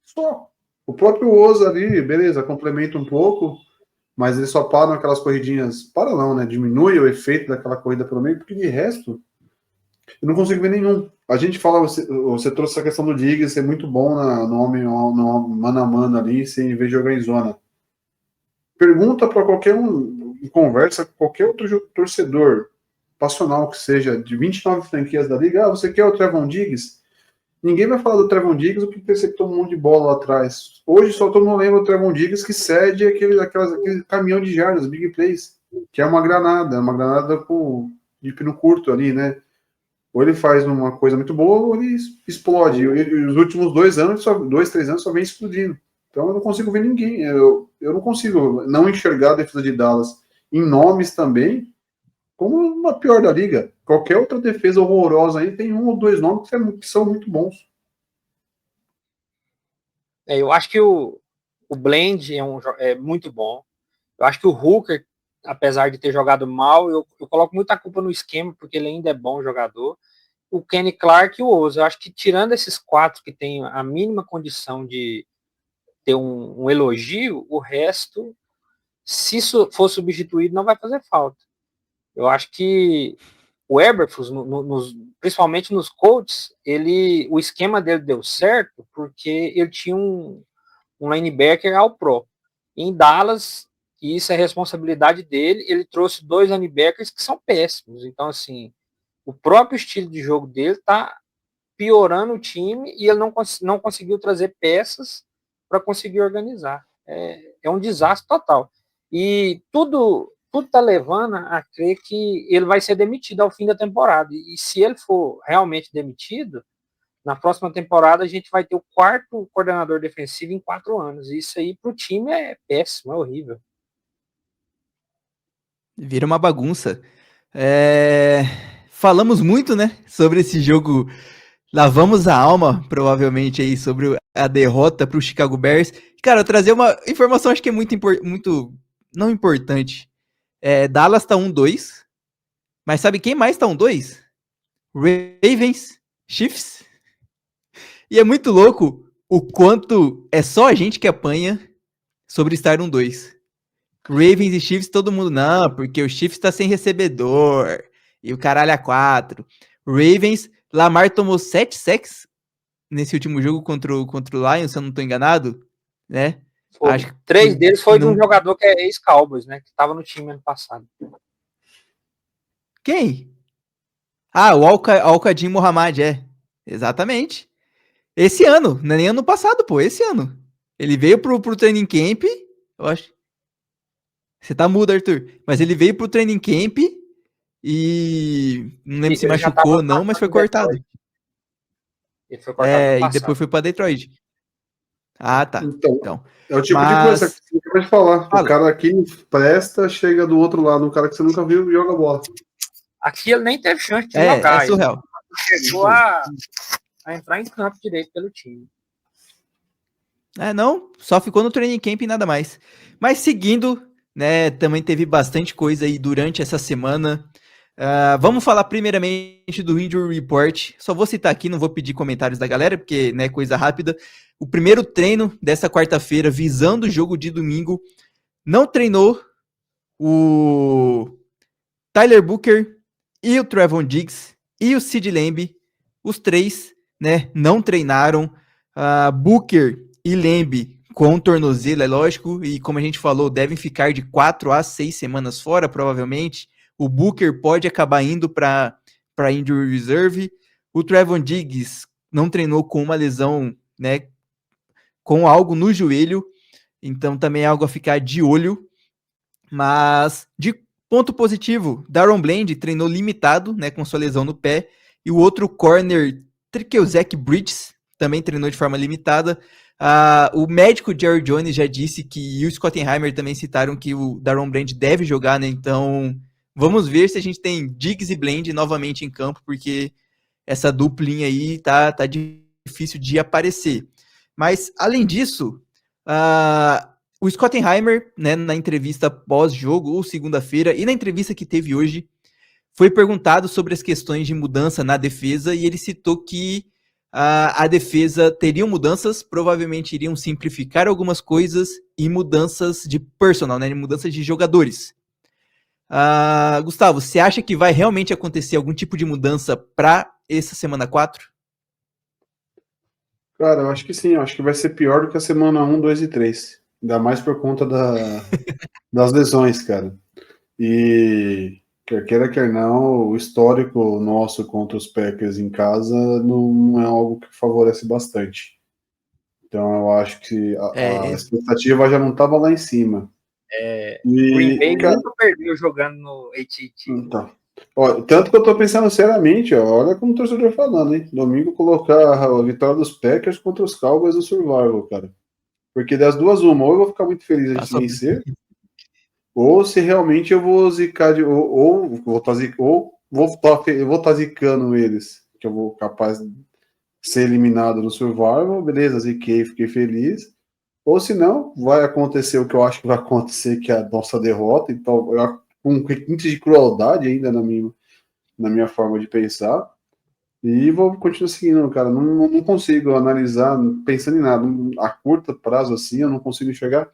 B: Só. O próprio Oza ali, beleza, complementa um pouco, mas ele só para naquelas corridinhas. Para não, né? Diminui o efeito daquela corrida pelo meio, porque de resto, eu não consigo ver nenhum. A gente fala, você trouxe essa questão do Diggs ser muito bom no homem, no mano a mano ali, sem em vez de jogar em zona. Pergunta para qualquer um, conversa com qualquer outro torcedor passional que seja, de 29 franquias da liga, você quer o Trevon Diggs? Ninguém vai falar do Trevon Diggs porque interceptou um monte de bola lá atrás. Hoje só todo mundo lembra do Trevon Diggs que cede aquele caminhão de jardas, big plays, que é uma granada de pino curto ali, né? Ou ele faz uma coisa muito boa ou ele explode. E os últimos 2 anos, 3 anos, só vem explodindo. Então eu não consigo ver ninguém. Eu não consigo não enxergar a defesa de Dallas em nomes também como uma pior da liga. Qualquer outra defesa horrorosa aí tem 1 ou 2 nomes que são muito bons.
C: Eu acho que o Blend é muito bom. Eu acho que o Hooker, apesar de ter jogado mal, eu coloco muita culpa no esquema, porque ele ainda é bom jogador. O Kenny Clark e o Oza. Eu acho que tirando esses 4 que tem a mínima condição de ter um elogio, o resto, se isso for substituído, não vai fazer falta. Eu acho que o Eberflus, principalmente nos Colts, o esquema dele deu certo porque ele tinha um linebacker all pro. Em Dallas, e isso é responsabilidade dele, ele trouxe 2 linebackers que são péssimos. Então, assim, o próprio estilo de jogo dele está piorando o time e ele não conseguiu trazer peças para conseguir organizar. É um desastre total. E tudo está levando a crer que ele vai ser demitido ao fim da temporada. E se ele for realmente demitido, na próxima temporada a gente vai ter o 4º coordenador defensivo em 4 anos. E isso aí para o time é péssimo, é horrível.
A: Vira uma bagunça. Falamos muito, né, sobre esse jogo. Lavamos a alma, provavelmente, aí, sobre a derrota para o Chicago Bears. Cara, eu trazer uma informação, acho que é muito não importante. Dallas tá 1-2, mas sabe quem mais tá 1-2? Ravens, Chiefs. E é muito louco o quanto é só a gente que apanha sobre estar 1-2. Ravens e Chiefs, todo mundo, não, porque o Chiefs tá sem recebedor, e o caralho a 4. Ravens, Lamar tomou 7 sacks nesse último jogo contra o Lions, se eu não tô enganado, né?
C: Acho que 3 deles foi de um jogador que é ex-Cowboys, né, que tava no time ano passado.
A: Quem? Ah, o Al-Qadim Mohamed, exatamente. Esse ano, não é nem ano passado, pô, esse ano. Ele veio pro training camp, eu acho. Você tá mudo, Arthur. Mas ele veio pro training camp e não lembro se
C: Ele já tava
A: machucou ou não, mas foi
C: em
A: cortado.
C: Detroit. Ele foi cortado no
A: E depois
C: passado.
A: foi pra Detroit. Ah, tá.
B: Então, é o tipo de coisa
A: Mas
B: que você acaba de falar.
A: fala.
B: O cara aqui presta, chega do outro lado, um cara que você nunca viu e joga bola.
C: Aqui ele nem teve chance de
A: É
C: jogar.
A: surreal.
C: Ele chegou a entrar em campo direito pelo time.
A: Não, só ficou no training camp e nada mais. Mas seguindo, né, também teve bastante coisa aí durante essa semana. Vamos falar primeiramente do Injury Report. Só vou citar aqui, não vou pedir comentários da galera, porque é coisa rápida. O primeiro treino dessa quarta-feira, visando o jogo de domingo, não treinou o Tyler Booker e o Trevon Diggs e o Sid Lamb. Os três, né, não treinaram. Booker e Lamb com tornozelo, é lógico, e como a gente falou, devem ficar de 4 a 6 semanas fora, provavelmente. O Booker pode acabar indo para Injury Reserve. O Trevon Diggs não treinou com uma lesão, né, com algo no joelho, então também é algo a ficar de olho. Mas, de ponto positivo, Daron Bland treinou limitado, né, com sua lesão no pé, e o outro corner, Zach Bridges, também treinou de forma limitada. O médico Jerry Jones já disse que, e o Schottenheimer também citaram que o Daron Bland deve jogar, né, então vamos ver se a gente tem Diggs e Bland novamente em campo, porque essa duplinha aí tá difícil de aparecer. Mas, além disso, o Schottenheimer, né, na entrevista pós-jogo, ou segunda-feira, e na entrevista que teve hoje, foi perguntado sobre as questões de mudança na defesa, e ele citou que a defesa teria mudanças, provavelmente iriam simplificar algumas coisas, e mudanças de personal, né, mudanças de jogadores. Gustavo, você acha que vai realmente acontecer algum tipo de mudança para essa semana 4?
B: Cara, eu acho que sim, eu acho que vai ser pior do que a semana 1, 2 e 3. Ainda mais por conta das lesões, cara. E quer queira, quer não, o histórico nosso contra os Packers em casa não é algo que favorece bastante. Então eu acho que a expectativa já não estava lá em cima.
C: Green Bay nunca perdeu jogando no AT&T.
B: Então, tanto que eu tô pensando seriamente, olha como o torcedor falando, hein? Domingo colocar a vitória dos Packers contra os Cowboys no Survival, cara. Porque das duas, uma, ou eu vou ficar muito feliz a gente vencer, ou se realmente eu vou zicar ou vou estar zicando eles, que eu vou capaz de ser eliminado no Survival, beleza, ziquei, fiquei feliz. Ou se não, vai acontecer o que eu acho que vai acontecer, que é a nossa derrota, então com requintes de crueldade ainda na minha forma de pensar, e vou continuar seguindo, cara. Não consigo analisar, pensando em nada. A curto prazo, assim, eu não consigo enxergar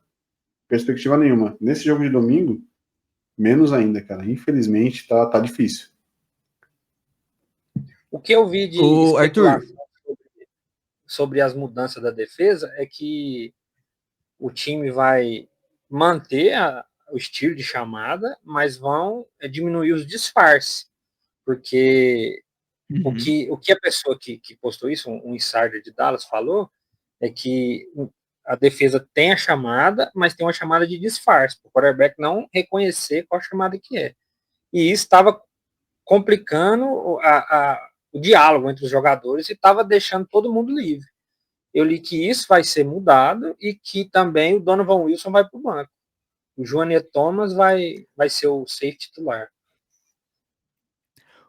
B: perspectiva nenhuma. Nesse jogo de domingo, menos ainda, cara. Infelizmente, tá difícil.
C: O que eu vi de especulação sobre as mudanças da defesa é que o time vai manter o estilo de chamada, mas vão diminuir os disfarces, porque o que a pessoa que postou isso, um insider de Dallas, falou, é que a defesa tem a chamada, mas tem uma chamada de disfarce, para o quarterback não reconhecer qual chamada que é. E isso estava complicando o diálogo entre os jogadores e estava deixando todo mundo livre. Eu li que isso vai ser mudado e que também o Donovan Wilson vai para o banco. O Johnny Thomas vai ser o safety titular.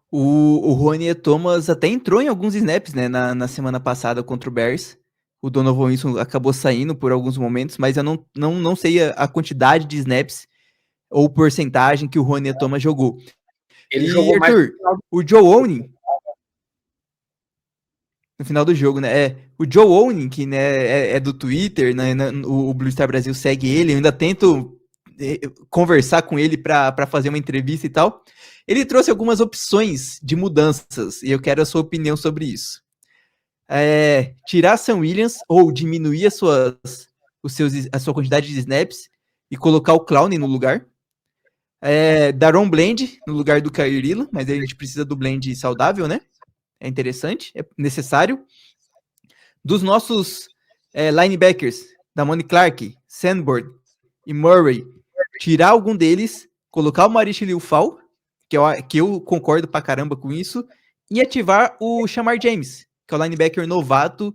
A: O Ronnie Thomas até entrou em alguns snaps, né, na semana passada contra o Bears. O Donovan Wilson acabou saindo por alguns momentos, mas eu não sei a quantidade de snaps ou porcentagem que o Ronnie Thomas jogou.
C: Ele jogou
A: Arthur, o Joe Owning, no final do jogo, né? O Joe Owning, que né, é do Twitter, né, o Blue Star Brasil segue ele, eu ainda tento conversar com ele para fazer uma entrevista e tal. Ele trouxe algumas opções de mudanças e eu quero a sua opinião sobre isso. Tirar Sam Williams ou diminuir a sua quantidade de snaps e colocar o Clowney no lugar. Daron Bland no lugar do Khair Elam, mas a gente precisa do Bland saudável, né? É interessante, é necessário. Dos nossos linebackers, Damone Clark, Sanborn e Murray, tirar algum deles, colocar o Marish Liufau, que eu concordo pra caramba com isso, e ativar o Shamar James, que é o linebacker novato,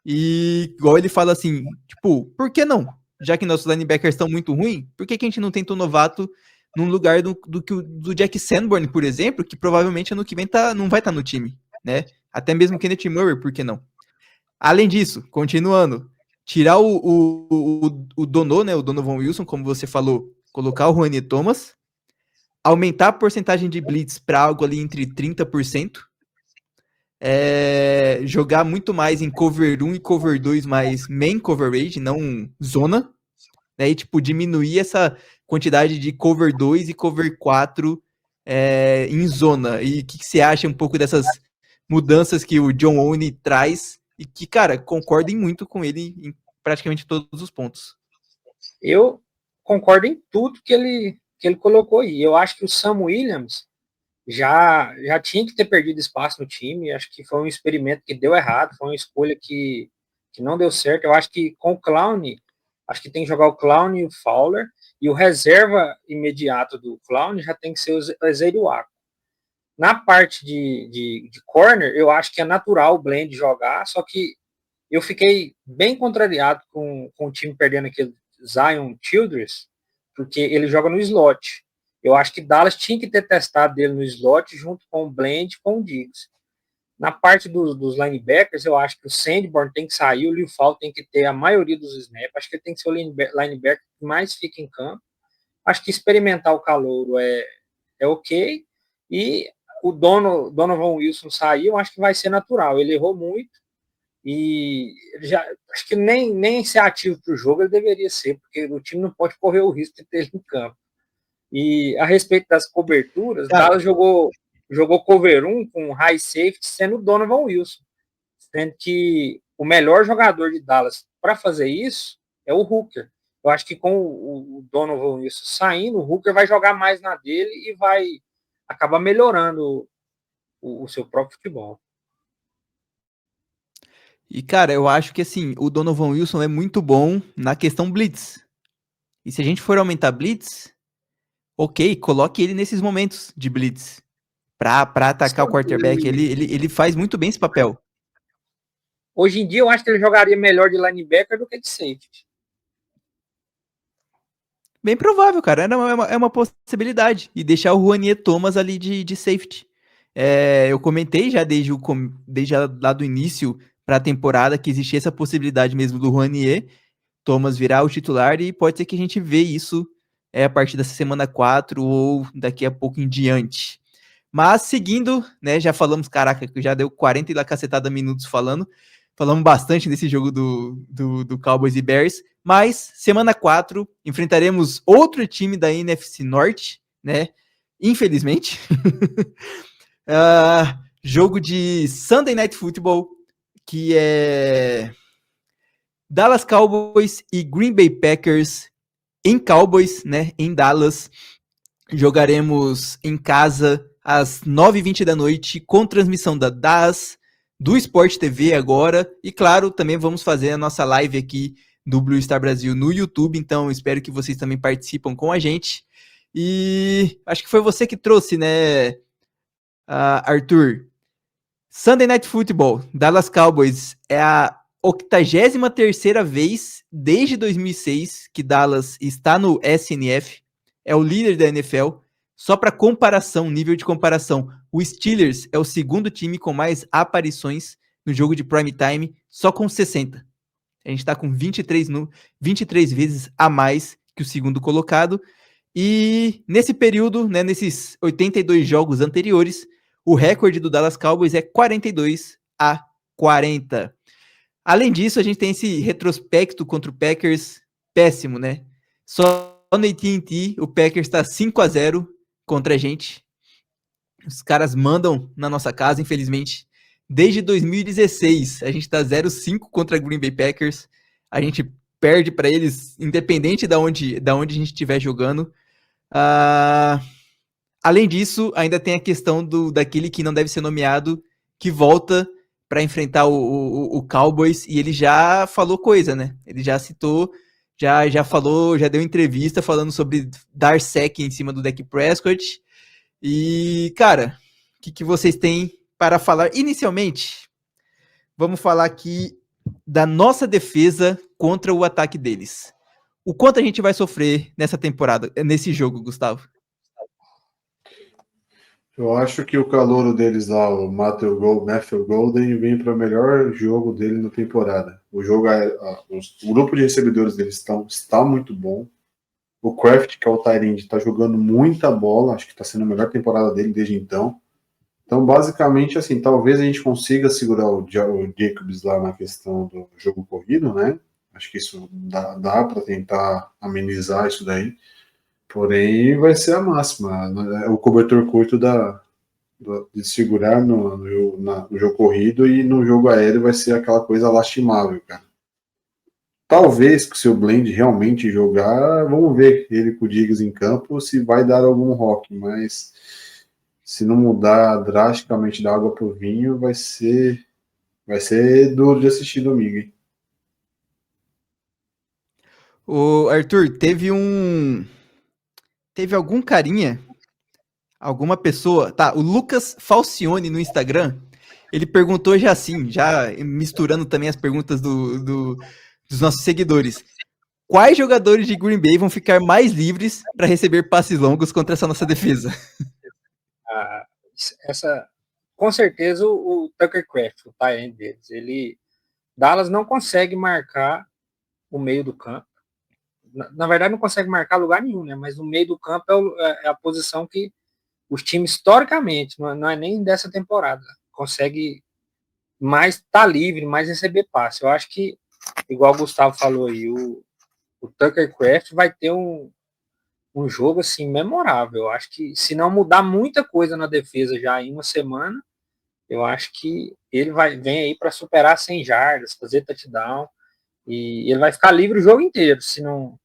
A: e igual ele fala assim, tipo, por que não? Já que nossos linebackers estão muito ruins, por que a gente não tenta um novato num lugar do Jack Sanborn, por exemplo, que provavelmente ano que vem não vai estar no time, né? Até mesmo Kenneth Murray, por que não? Além disso, continuando, tirar o Dono, né, o Donovan Wilson, como você falou, colocar o Ronnie Thomas, aumentar a porcentagem de blitz para algo ali entre 30%, jogar muito mais em cover 1 e cover 2, mais main coverage, não zona, né, e tipo, diminuir essa quantidade de cover 2 e cover 4 em zona. E o que você acha um pouco dessas mudanças que o John Owney traz e que, cara, concordem muito com ele em praticamente todos os pontos?
C: Eu concordo em tudo que ele colocou aí. Eu acho que o Sam Williams já tinha que ter perdido espaço no time. Acho que foi um experimento que deu errado, foi uma escolha que não deu certo. Eu acho que com o Clown, acho que tem que jogar o Clown e o Fowler, e o reserva imediato do Clown já tem que ser o Ezeiruaco. Na parte de corner, eu acho que é natural o Bland jogar, só que eu fiquei bem contrariado com o time perdendo aquele Zion Childress, porque ele joga no slot. Eu acho que Dallas tinha que ter testado dele no slot junto com o Bland e com o Diggs. Na parte dos linebackers, eu acho que o Sanborn tem que sair, o Liufau tem que ter a maioria dos snaps. Acho que ele tem que ser o linebacker que mais fica em campo. Acho que experimentar o calouro é ok. E o Donovan Wilson sair, eu acho que vai ser natural. Ele errou muito e já acho que nem ser ativo para o jogo ele deveria ser, porque o time não pode correr o risco de ter ele em campo. E a respeito das coberturas, Dallas jogou cover 1 com high safety, sendo o Donovan Wilson, sendo que o melhor jogador de Dallas para fazer isso é o Hooker. Eu acho que com o Donovan Wilson saindo, o Hooker vai jogar mais na dele e vai acabar melhorando o seu próprio futebol.
A: E, cara, eu acho que, assim, o Donovan Wilson é muito bom na questão blitz. E se a gente for aumentar blitz, ok, coloque ele nesses momentos de blitz pra atacar o quarterback. Ele faz muito bem esse papel.
C: Hoje em dia, eu acho que ele jogaria melhor de linebacker do que de safety.
A: Bem provável, cara. É uma possibilidade. E deixar o Ronnie Thomas ali de safety. Eu comentei já desde lá do início para a temporada que existia essa possibilidade mesmo do Ronnie Thomas virar o titular, e pode ser que a gente vê isso a partir dessa semana 4 ou daqui a pouco em diante. Mas seguindo, né, já falamos, caraca, já deu 40 e lá cacetada minutos falamos bastante desse jogo do Cowboys e Bears, mas semana 4 enfrentaremos outro time da NFC Norte, né, infelizmente. Jogo de Sunday Night Football, que é Dallas Cowboys e Green Bay Packers em Cowboys, né, em Dallas. Jogaremos em casa às 9h20 da noite, com transmissão da DAS, do Sport TV agora, e claro, também vamos fazer a nossa live aqui do Blue Star Brasil no YouTube, então espero que vocês também participam com a gente. E acho que foi você que trouxe, né, Arthur? Sunday Night Football, Dallas Cowboys, é a 83ª vez desde 2006 que Dallas está no SNF, é o líder da NFL. Só para comparação, nível de comparação, o Steelers é o segundo time com mais aparições no jogo de prime time, só com 60. A gente está com 23 vezes a mais que o segundo colocado. E nesse período, né, nesses 82 jogos anteriores, o recorde do Dallas Cowboys é 42-40. Além disso, a gente tem esse retrospecto contra o Packers péssimo, né? Só no AT&T, o Packers está 5-0 contra a gente. Os caras mandam na nossa casa, infelizmente. Desde 2016, a gente está 0-5 contra a Green Bay Packers. A gente perde para eles, independente de onde a gente estiver jogando. Além disso, ainda tem a questão daquele que não deve ser nomeado, que volta para enfrentar o Cowboys, e ele já falou coisa, né? Ele já citou, já falou, já deu entrevista falando sobre dar sec em cima do Dak Prescott. E, cara, o que vocês têm para falar inicialmente? Vamos falar aqui da nossa defesa contra o ataque deles. O quanto a gente vai sofrer nessa temporada, nesse jogo, Gustavo?
B: Eu acho que o calouro deles lá, o Matthew Golden, vem para o melhor jogo dele na temporada. O grupo de recebedores deles está muito bom. O Kraft, que é o Tyrande, está jogando muita bola. Acho que está sendo a melhor temporada dele desde então. Então, basicamente, assim, talvez a gente consiga segurar o Jacobs lá na questão do jogo corrido, né? Acho que isso dá para tentar amenizar isso daí. Porém, vai ser a máxima. O cobertor curto de segurar no jogo corrido, e no jogo aéreo vai ser aquela coisa lastimável, cara. Talvez, se o Blend realmente jogar, vamos ver ele com o Diggs em campo, se vai dar algum rock, mas se não mudar drasticamente da água pro vinho, vai ser duro de assistir domingo, hein?
A: O Arthur, teve algum carinha, alguma pessoa, tá, o Lucas Falcione no Instagram, ele perguntou já assim, já misturando também as perguntas dos nossos seguidores. Quais jogadores de Green Bay vão ficar mais livres para receber passes longos contra essa nossa defesa?
C: Ah, com certeza o Tucker Kraft, o tight end deles, Dallas não consegue marcar o meio do campo. Na verdade, não consegue marcar lugar nenhum, né? Mas o meio do campo é a posição que os times, historicamente, não é nem dessa temporada, consegue mais estar livre, mais receber passe. Eu acho que, igual o Gustavo falou aí, o Tucker Kraft vai ter um jogo assim memorável. Eu acho que, se não mudar muita coisa na defesa já em uma semana, eu acho que ele vem aí para superar 100 jardas, fazer touchdown, e ele vai ficar livre o jogo inteiro, se não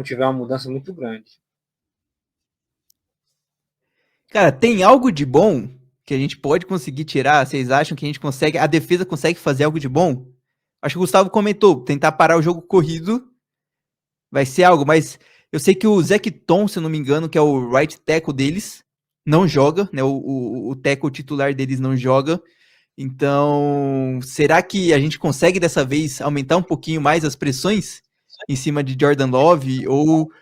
C: tiver uma mudança muito grande.
A: Cara, tem algo de bom que a gente pode conseguir tirar? Vocês acham que a defesa consegue fazer algo de bom? Acho que o Gustavo comentou, tentar parar o jogo corrido vai ser algo, mas eu sei que o Zach Tom, se eu não me engano, que é o right tackle deles, não joga, né? O tackle titular deles não joga. Então, será que a gente consegue dessa vez aumentar um pouquinho mais as pressões em cima de Jordan Love, ou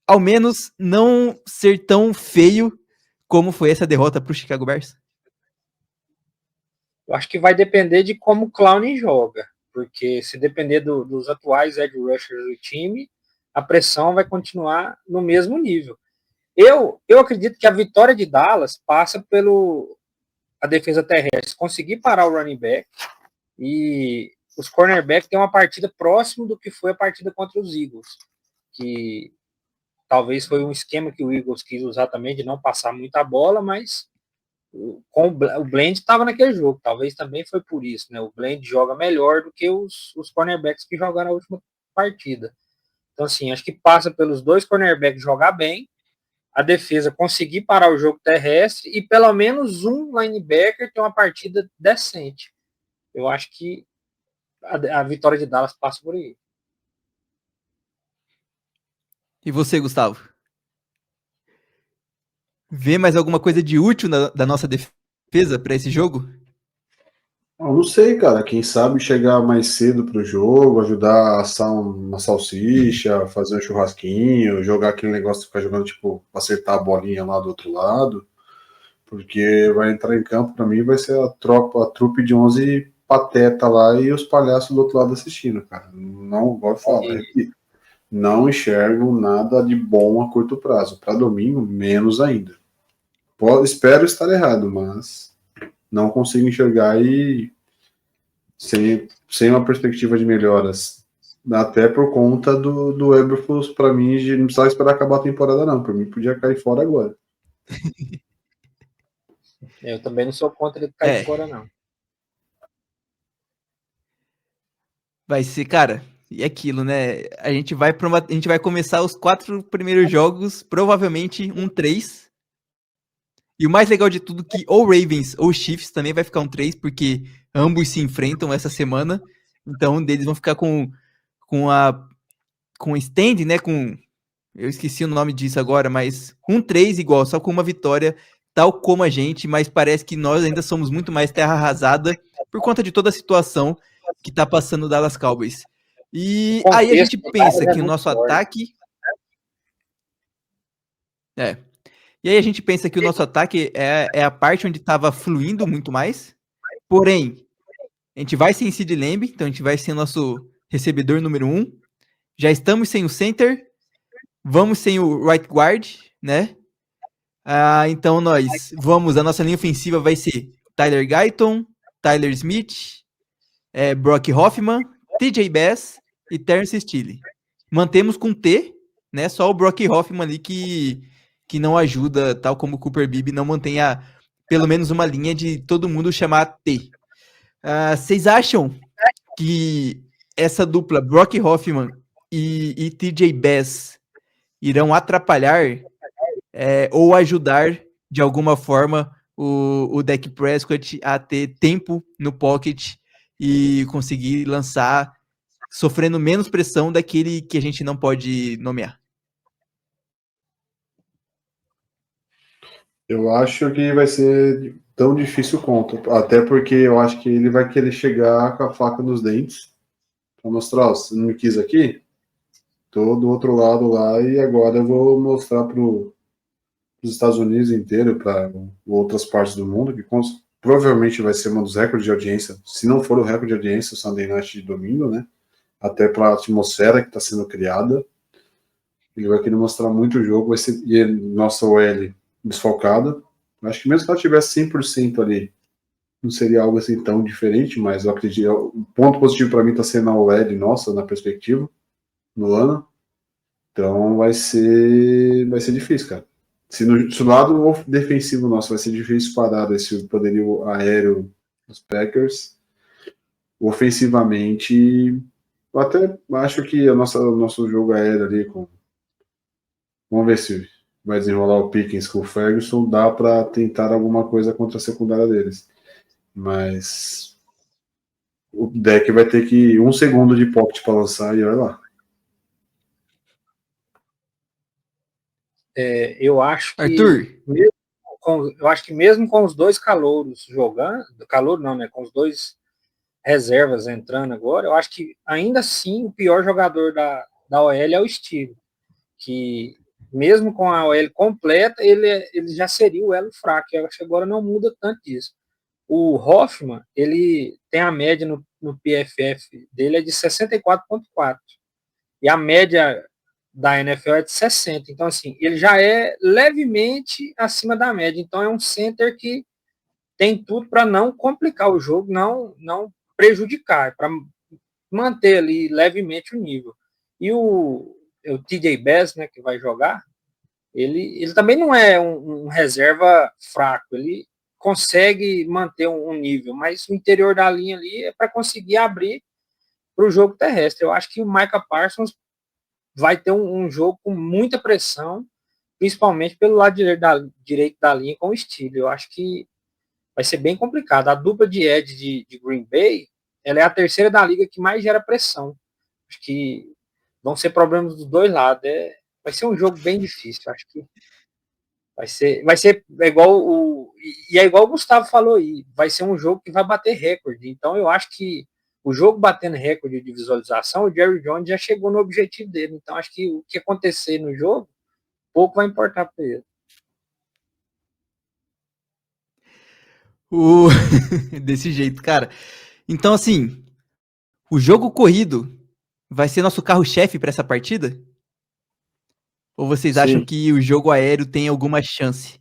A: ao menos não ser tão feio como foi essa derrota para o Chicago Bears?
C: Eu acho que vai depender de como o Clowney joga, porque se depender dos atuais edge rushers do time, a pressão vai continuar no mesmo nível. Eu acredito que a vitória de Dallas passa pelo a defesa terrestre conseguir parar o running back, e os cornerbacks têm uma partida próximo do que foi a partida contra os Eagles, que talvez foi um esquema que o Eagles quis usar também, de não passar muita bola, mas o Blend estava naquele jogo, talvez também foi por isso, né? O Blend joga melhor do que os cornerbacks que jogaram a última partida. Então, assim, acho que passa pelos dois cornerbacks jogar bem, a defesa conseguir parar o jogo terrestre, e pelo menos um linebacker ter uma partida decente. Eu acho que a vitória de Dallas passa por aí.
A: E você, Gustavo? Vê mais alguma coisa de útil da nossa defesa para esse jogo?
B: Eu não sei, cara. Quem sabe chegar mais cedo pro jogo, ajudar a assar uma salsicha, fazer um churrasquinho, jogar aquele negócio de ficar jogando, tipo, acertar a bolinha lá do outro lado. Porque vai entrar em campo, para mim, vai ser a trupe de 11 pateta lá e os palhaços do outro lado assistindo, cara. Não vou falar, repito. Não enxergo nada de bom a curto prazo. Para domingo, menos ainda. Espero estar errado, mas não consigo enxergar, e sem uma perspectiva de melhoras. Até por conta do Eberflus, para mim, não precisava esperar acabar a temporada, não. Para mim, podia cair fora agora.
C: Eu também não sou contra ele cair fora, não.
A: Vai ser, cara, e aquilo, né? A gente vai começar os 4 primeiros jogos, provavelmente 1-3. E o mais legal de tudo que ou Ravens ou Chiefs também vai ficar 1-3, porque ambos se enfrentam essa semana. Então, um deles vão ficar com stand, né? Eu esqueci o nome disso agora, mas 1-3 igual, só com uma vitória, tal como a gente, mas parece que nós ainda somos muito mais terra arrasada por conta de toda a situação que tá passando o Dallas Cowboys. E aí a gente pensa que o nosso ataque. E aí a gente pensa que o nosso ataque é a parte onde estava fluindo muito mais. Porém, a gente vai sem Sid Lamb, então a gente vai sem o nosso recebedor número 1. Já estamos sem o center. Vamos sem o right guard, né? Então a nossa linha ofensiva vai ser Tyler Guyton, Tyler Smith, Brock Hoffman, TJ Bass e Terrence Steele. Mantemos com T, né? Só o Brock Hoffman ali que não ajuda, tal como o Cooper Beebe não mantém pelo menos uma linha de todo mundo chamar T. Vocês acham que essa dupla Brock Hoffman e TJ Bass irão atrapalhar ou ajudar de alguma forma o Dak Prescott a ter tempo no pocket e conseguir lançar sofrendo menos pressão daquele que a gente não pode nomear?
B: Eu acho que vai ser tão difícil quanto, até porque eu acho que ele vai querer chegar com a faca nos dentes para mostrar, ó, você não me quis aqui? Tô do outro lado lá e agora eu vou mostrar para os Estados Unidos inteiro, para outras partes do mundo, que provavelmente vai ser um dos recordes de audiência, se não for o recorde de audiência, o Sunday Night de domingo, né? Até para a atmosfera que está sendo criada. Ele vai querer mostrar muito o jogo, vai ser, e nossa OL desfalcada. Acho que mesmo que ela tivesse 100% ali, não seria algo assim tão diferente, mas eu acredito, o ponto positivo para mim está sendo a OL nossa, na perspectiva, no ano. Então vai ser difícil, cara. Se o lado defensivo nosso vai ser difícil parar esse poderio aéreo dos Packers, ofensivamente, eu até acho que o nosso jogo aéreo ali, vamos ver se vai desenrolar o Pickens com o Ferguson, dá para tentar alguma coisa contra a secundária deles. Mas o deck vai ter que 1 segundo de pocket para lançar e olha lá.
C: Eu acho que
A: Arthur,
C: eu acho que mesmo com os dois calouros jogando, calouro não, né? Com os dois reservas entrando agora, eu acho que ainda assim o pior jogador da OL é o Steve, que mesmo com a OL completa, ele já seria o elo fraco. Eu acho que agora não muda tanto isso. O Hoffman, ele tem a média no PFF dele é de 64,4. E a média da NFL é de 60. Então, assim, ele já é levemente acima da média. Então, é um center que tem tudo para não complicar o jogo, não prejudicar, para manter ali levemente o nível. E o TJ Bass, né, que vai jogar, ele também não é um reserva fraco, ele consegue manter um nível, mas o interior da linha ali é para conseguir abrir para o jogo terrestre. Eu acho que o Micah Parsons vai ter um jogo com muita pressão, principalmente pelo lado direito da linha com o Steele. Eu acho que vai ser bem complicado. A dupla de edge de Green Bay, ela é a terceira da liga que mais gera pressão. Acho que vão ser problemas dos dois lados. Vai ser um jogo bem difícil. Acho que vai ser igual e é igual o Gustavo falou aí. Vai ser um jogo que vai bater recorde. Então eu acho que o jogo batendo recorde de visualização, o Jerry Jones já chegou no objetivo dele. Então acho que o que acontecer no jogo, pouco vai importar para ele.
A: Desse jeito, cara. Então, assim, o jogo corrido vai ser nosso carro-chefe para essa partida? Ou vocês acham
B: Sim.
A: que o jogo aéreo tem alguma chance?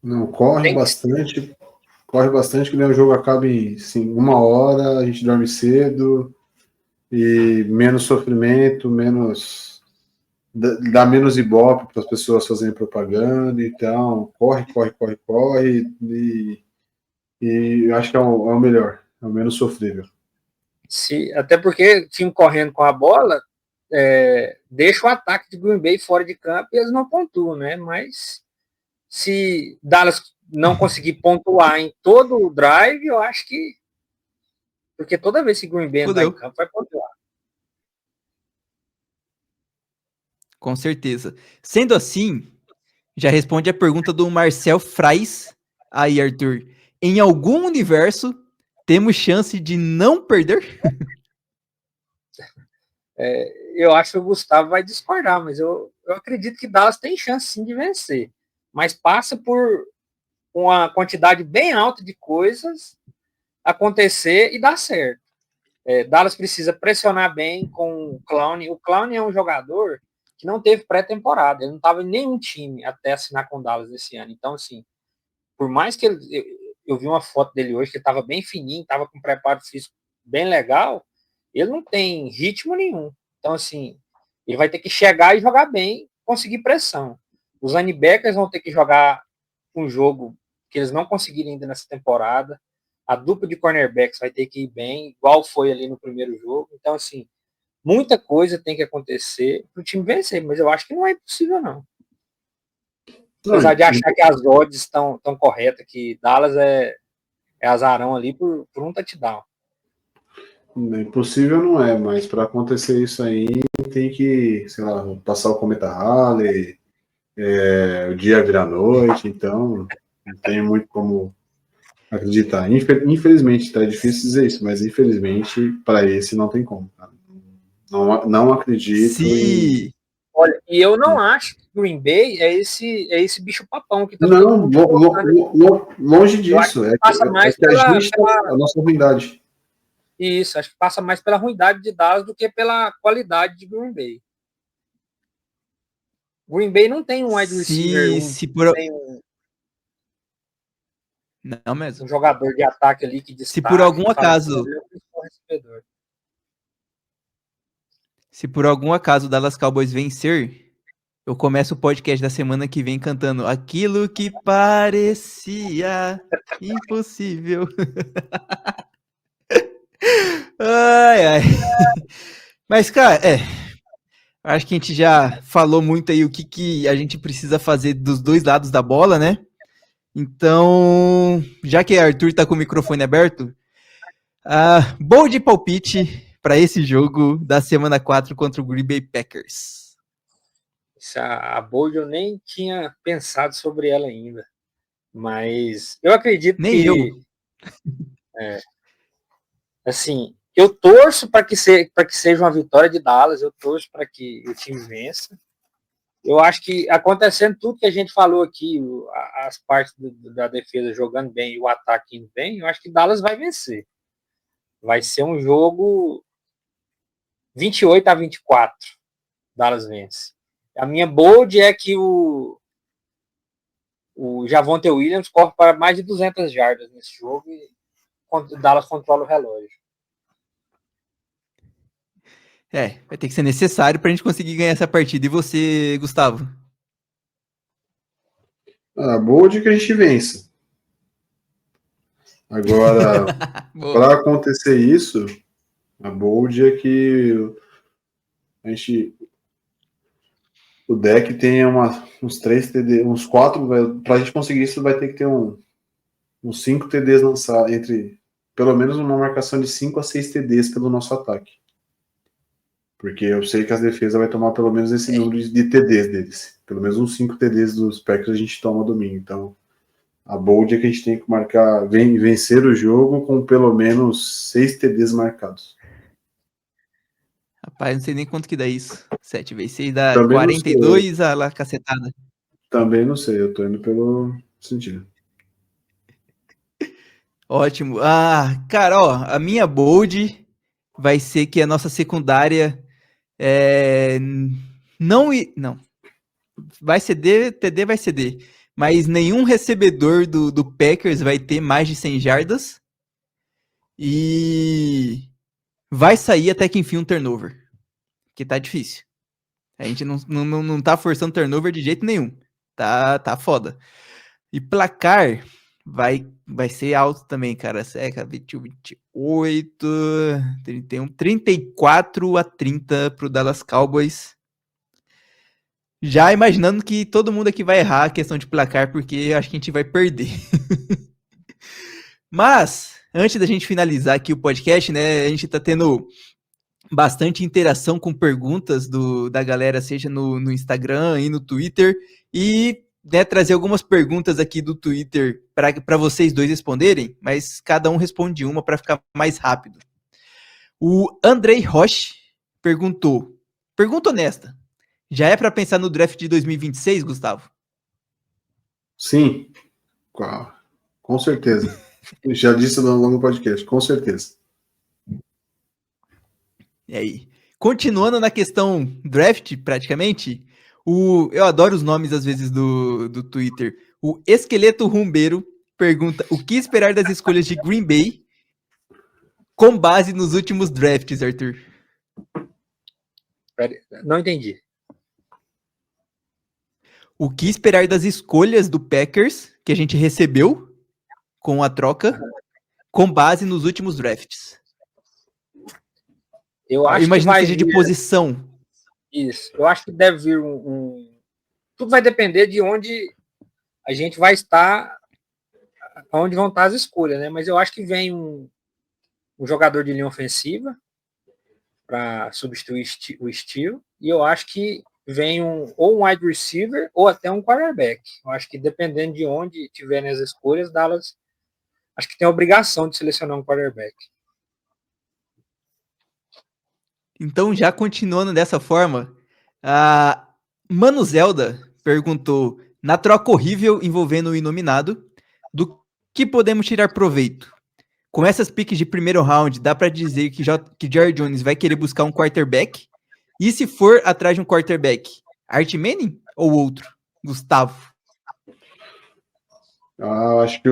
B: Não, corre bastante, que daí o jogo acaba em 1 hora, a gente dorme cedo e menos sofrimento, dá menos ibope para as pessoas fazerem propaganda, então corre e acho que é o melhor, é o menos sofrível.
C: Até porque o time correndo com a bola deixa o ataque de Green Bay fora de campo e eles não pontuam, né? Mas se Dallas não conseguir pontuar em todo o drive, eu acho que. Porque toda vez que Green Bay entrar em campo, vai pontuar.
A: Com certeza. Sendo assim, já responde a pergunta do Marcel Frais. Aí, Arthur. Em algum universo, temos chance de não perder?
C: Eu acho que o Gustavo vai discordar, mas eu acredito que Dallas tem chance sim de vencer. Mas passa por uma quantidade bem alta de coisas acontecer e dar certo. Dallas precisa pressionar bem com o Clown. O Clown é um jogador que não teve pré-temporada. Ele não estava em nenhum time até assinar com o Dallas esse ano. Então, assim, por mais que eu vi uma foto dele hoje que estava bem fininho, estava com preparo físico bem legal, ele não tem ritmo nenhum. Então, assim, ele vai ter que chegar e jogar bem, conseguir pressão. Os linebackers vão ter que jogar um jogo que eles não conseguiram ainda nessa temporada. A dupla de cornerbacks vai ter que ir bem, igual foi ali no primeiro jogo. Então, assim, muita coisa tem que acontecer para o time vencer, mas eu acho que não é impossível, não. Apesar de achar que as odds estão corretas, que Dallas é azarão ali por um touchdown.
B: Impossível não é, mas para acontecer isso aí tem que, sei lá, passar o cometa Halley, o dia virar noite, então não tem muito como acreditar. Infelizmente, tá difícil dizer isso, mas infelizmente para esse não tem como. Cara. Não acredito em...
C: Olha, e eu não acho que Green Bay é esse bicho papão que tá
B: não, longe disso.
C: Passa mais
B: a nossa ruindade.
C: Isso, acho que passa mais pela ruindade de Dallas do que pela qualidade de Green Bay. Green Bay não tem um wide receiver,
A: não mesmo.
C: Um jogador de ataque ali que destaca.
A: Se por algum acaso... Se por algum acaso o Dallas Cowboys vencer, eu começo o podcast da semana que vem cantando aquilo que parecia impossível. Ai, ai. Mas, cara, acho que a gente já falou muito aí o que a gente precisa fazer dos dois lados da bola, né? Então, já que Arthur tá com o microfone aberto, bom de palpite para esse jogo da semana 4 contra o Green Bay Packers.
C: A bold eu nem tinha pensado sobre ela ainda, mas eu acredito
A: nem
C: que...
A: eu.
C: Assim, eu torço para que seja uma vitória de Dallas, eu torço para que o time vença. Eu acho que acontecendo tudo que a gente falou aqui, as partes da defesa jogando bem e o ataque indo bem, eu acho que Dallas vai vencer. Vai ser um jogo 28-24. Dallas vence. A minha bold é que o Javonte Williams corre para mais de 200 jardas nesse jogo e Dallas controla o relógio.
A: Vai ter que ser necessário para a gente conseguir ganhar essa partida. E você, Gustavo?
B: Bold que a gente vença. Agora, para acontecer isso, a bold é que o deck tenha uns 3 TD, uns 4, para a gente conseguir isso vai ter que ter uns 5 TDs lançados, entre pelo menos uma marcação de 5 a 6 TDs pelo nosso ataque. Porque eu sei que as defesas vai tomar pelo menos esse número de TDs deles. Pelo menos uns 5 TDs dos Packers a gente toma domingo. Então, a bold é que a gente tem que marcar, vencer o jogo com pelo menos 6 TDs marcados.
A: Rapaz, não sei nem quanto que dá isso. 7 vezes 6 dá
B: Também
A: 42, a lá cacetada.
B: Também não sei, eu tô indo pelo sentido.
A: Ótimo. Cara, ó, a minha bold vai ser que a nossa secundária não. Vai ceder, TD vai ceder. Mas nenhum recebedor do Packers vai ter mais de 100 jardas. E vai sair até que enfim um turnover. Que tá difícil. A gente não tá forçando turnover de jeito nenhum. Tá foda. E placar vai ser alto também, cara. Seca, 21, 28, 31, 34-30 pro Dallas Cowboys. Já imaginando que todo mundo aqui vai errar a questão de placar, porque eu acho que a gente vai perder. Mas, antes da gente finalizar aqui o podcast, né, a gente tá tendo bastante interação com perguntas da galera, seja no Instagram e no Twitter, e né, trazer algumas perguntas aqui do Twitter para vocês dois responderem, mas cada um responde uma para ficar mais rápido. O Andrei Roche pergunta honesta, já é para pensar no draft de 2026, Gustavo?
B: Sim, com certeza. Já disse no longo podcast, com certeza.
A: E aí? Continuando na questão draft, praticamente, eu adoro os nomes, às vezes, do Twitter. O Esqueleto Rumbeiro pergunta o que esperar das escolhas de Green Bay com base nos últimos drafts, Arthur?
C: Não entendi.
A: O que esperar das escolhas do Packers que a gente recebeu com a troca com base nos últimos drafts?
C: Eu acho
A: imagino que
C: vai
A: seja de posição.
C: Isso. Eu acho que deve vir tudo vai depender de onde a gente vai estar, onde vão estar as escolhas, né? Mas eu acho que vem um jogador de linha ofensiva para substituir o Steele, e eu acho que vem ou um wide receiver ou até um quarterback. Eu acho que dependendo de onde tiverem as escolhas, Dallas acho que tem a obrigação de selecionar um quarterback.
A: Então, já continuando dessa forma, a Mano Zelda perguntou, na troca horrível envolvendo o Inominado, do que podemos tirar proveito? Com essas piques de primeiro round, dá para dizer que Jerry Jones vai querer buscar um quarterback? E se for atrás de um quarterback, Art Manning ou outro? Gustavo?
B: Acho que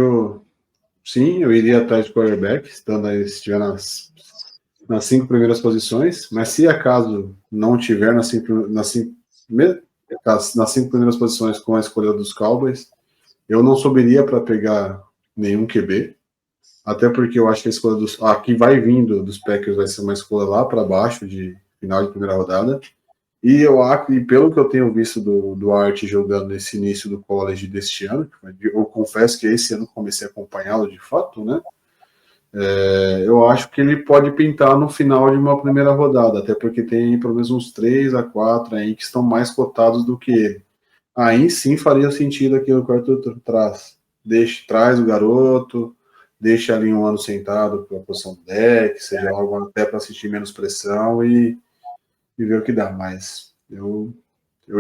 B: sim, eu iria atrás de quarterback, se estiver nas 5 primeiras posições, mas se acaso não tiver nas 5 primeiras posições com a escolha dos Cowboys, eu não subiria para pegar nenhum QB, até porque eu acho que a escolha que vai vindo dos Packers vai ser uma escolha lá para baixo, de final de primeira rodada, e pelo que eu tenho visto do Art jogando nesse início do college deste ano, eu confesso que esse ano comecei a acompanhá-lo de fato, né? Eu acho que ele pode pintar no final de uma primeira rodada, até porque tem pelo menos uns 3 a 4 aí que estão mais cotados do que ele. Aí sim faria sentido aquilo que o Arthur traz. Traz o garoto, deixa ali um ano sentado para a posição do deck, seja algo até para assistir menos pressão e ver o que dá. Mas eu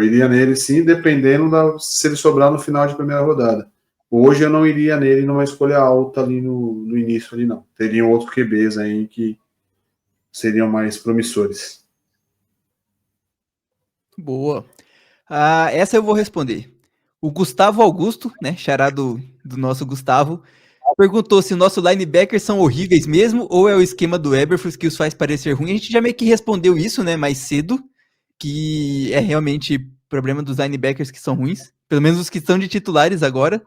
B: iria nele sim, dependendo se ele sobrar no final de primeira rodada. Hoje eu não iria nele numa escolha alta ali no início, ali não. Teriam outros QBs aí que seriam mais promissores.
A: Boa. Essa eu vou responder. O Gustavo Augusto, né, xará do nosso Gustavo, perguntou se o nosso linebackers são horríveis mesmo ou é o esquema do Eberflus que os faz parecer ruim. A gente já meio que respondeu isso, né, mais cedo, que é realmente problema dos linebackers que são ruins, pelo menos os que estão de titulares agora.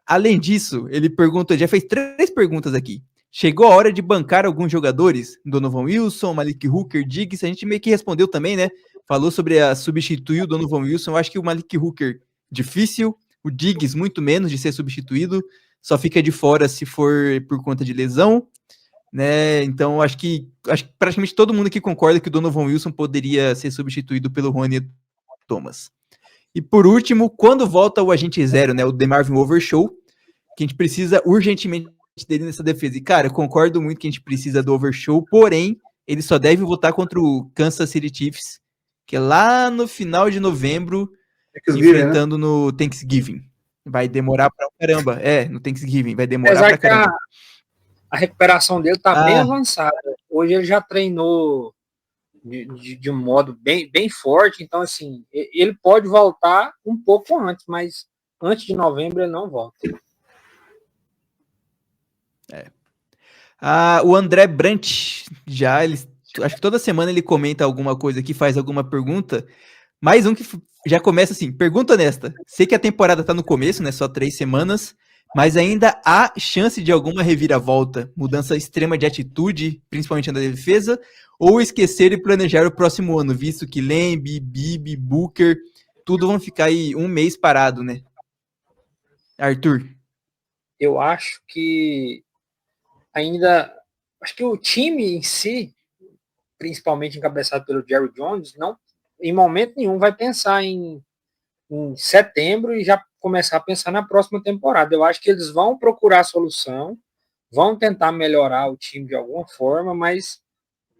A: Além disso, ele perguntou, já fez 3 perguntas aqui. Chegou a hora de bancar alguns jogadores? Donovan Wilson, Malik Hooker, Diggs, a gente meio que respondeu também, né? Falou sobre substituir o Donovan Wilson. Eu acho que o Malik Hooker, difícil. O Diggs, muito menos de ser substituído. Só fica de fora se for por conta de lesão, né? Então, acho que praticamente todo mundo aqui concorda que o Donovan Wilson poderia ser substituído pelo Ronnie Thomas. E por último, quando volta o agente zero, né, o DeMarvin Overshow, que a gente precisa urgentemente dele nessa defesa. E, cara, eu concordo muito que a gente precisa do Overshow, porém, ele só deve voltar contra o Kansas City Chiefs, que é lá no final de novembro, enfrentando, né, no Thanksgiving. Vai demorar pra caramba. No Thanksgiving, vai demorar pra caramba.
C: A recuperação dele tá bem avançada. Hoje ele já treinou de um modo bem forte, então assim, ele pode voltar um pouco antes, mas antes de novembro ele não volta.
A: O André Brant, acho que toda semana ele comenta alguma coisa aqui, faz alguma pergunta, mais um que já começa assim, pergunta honesta, sei que a temporada tá no começo, né, só 3 semanas, mas ainda há chance de alguma reviravolta, mudança extrema de atitude, principalmente na defesa, ou esquecer e planejar o próximo ano, visto que Lemby, Bibi, Booker, tudo vão ficar aí um mês parado, né? Arthur?
C: Eu acho que acho que o time em si, principalmente encabeçado pelo Jerry Jones, não, em momento nenhum vai pensar em setembro e já começar a pensar na próxima temporada. Eu acho que eles vão procurar a solução, vão tentar melhorar o time de alguma forma, mas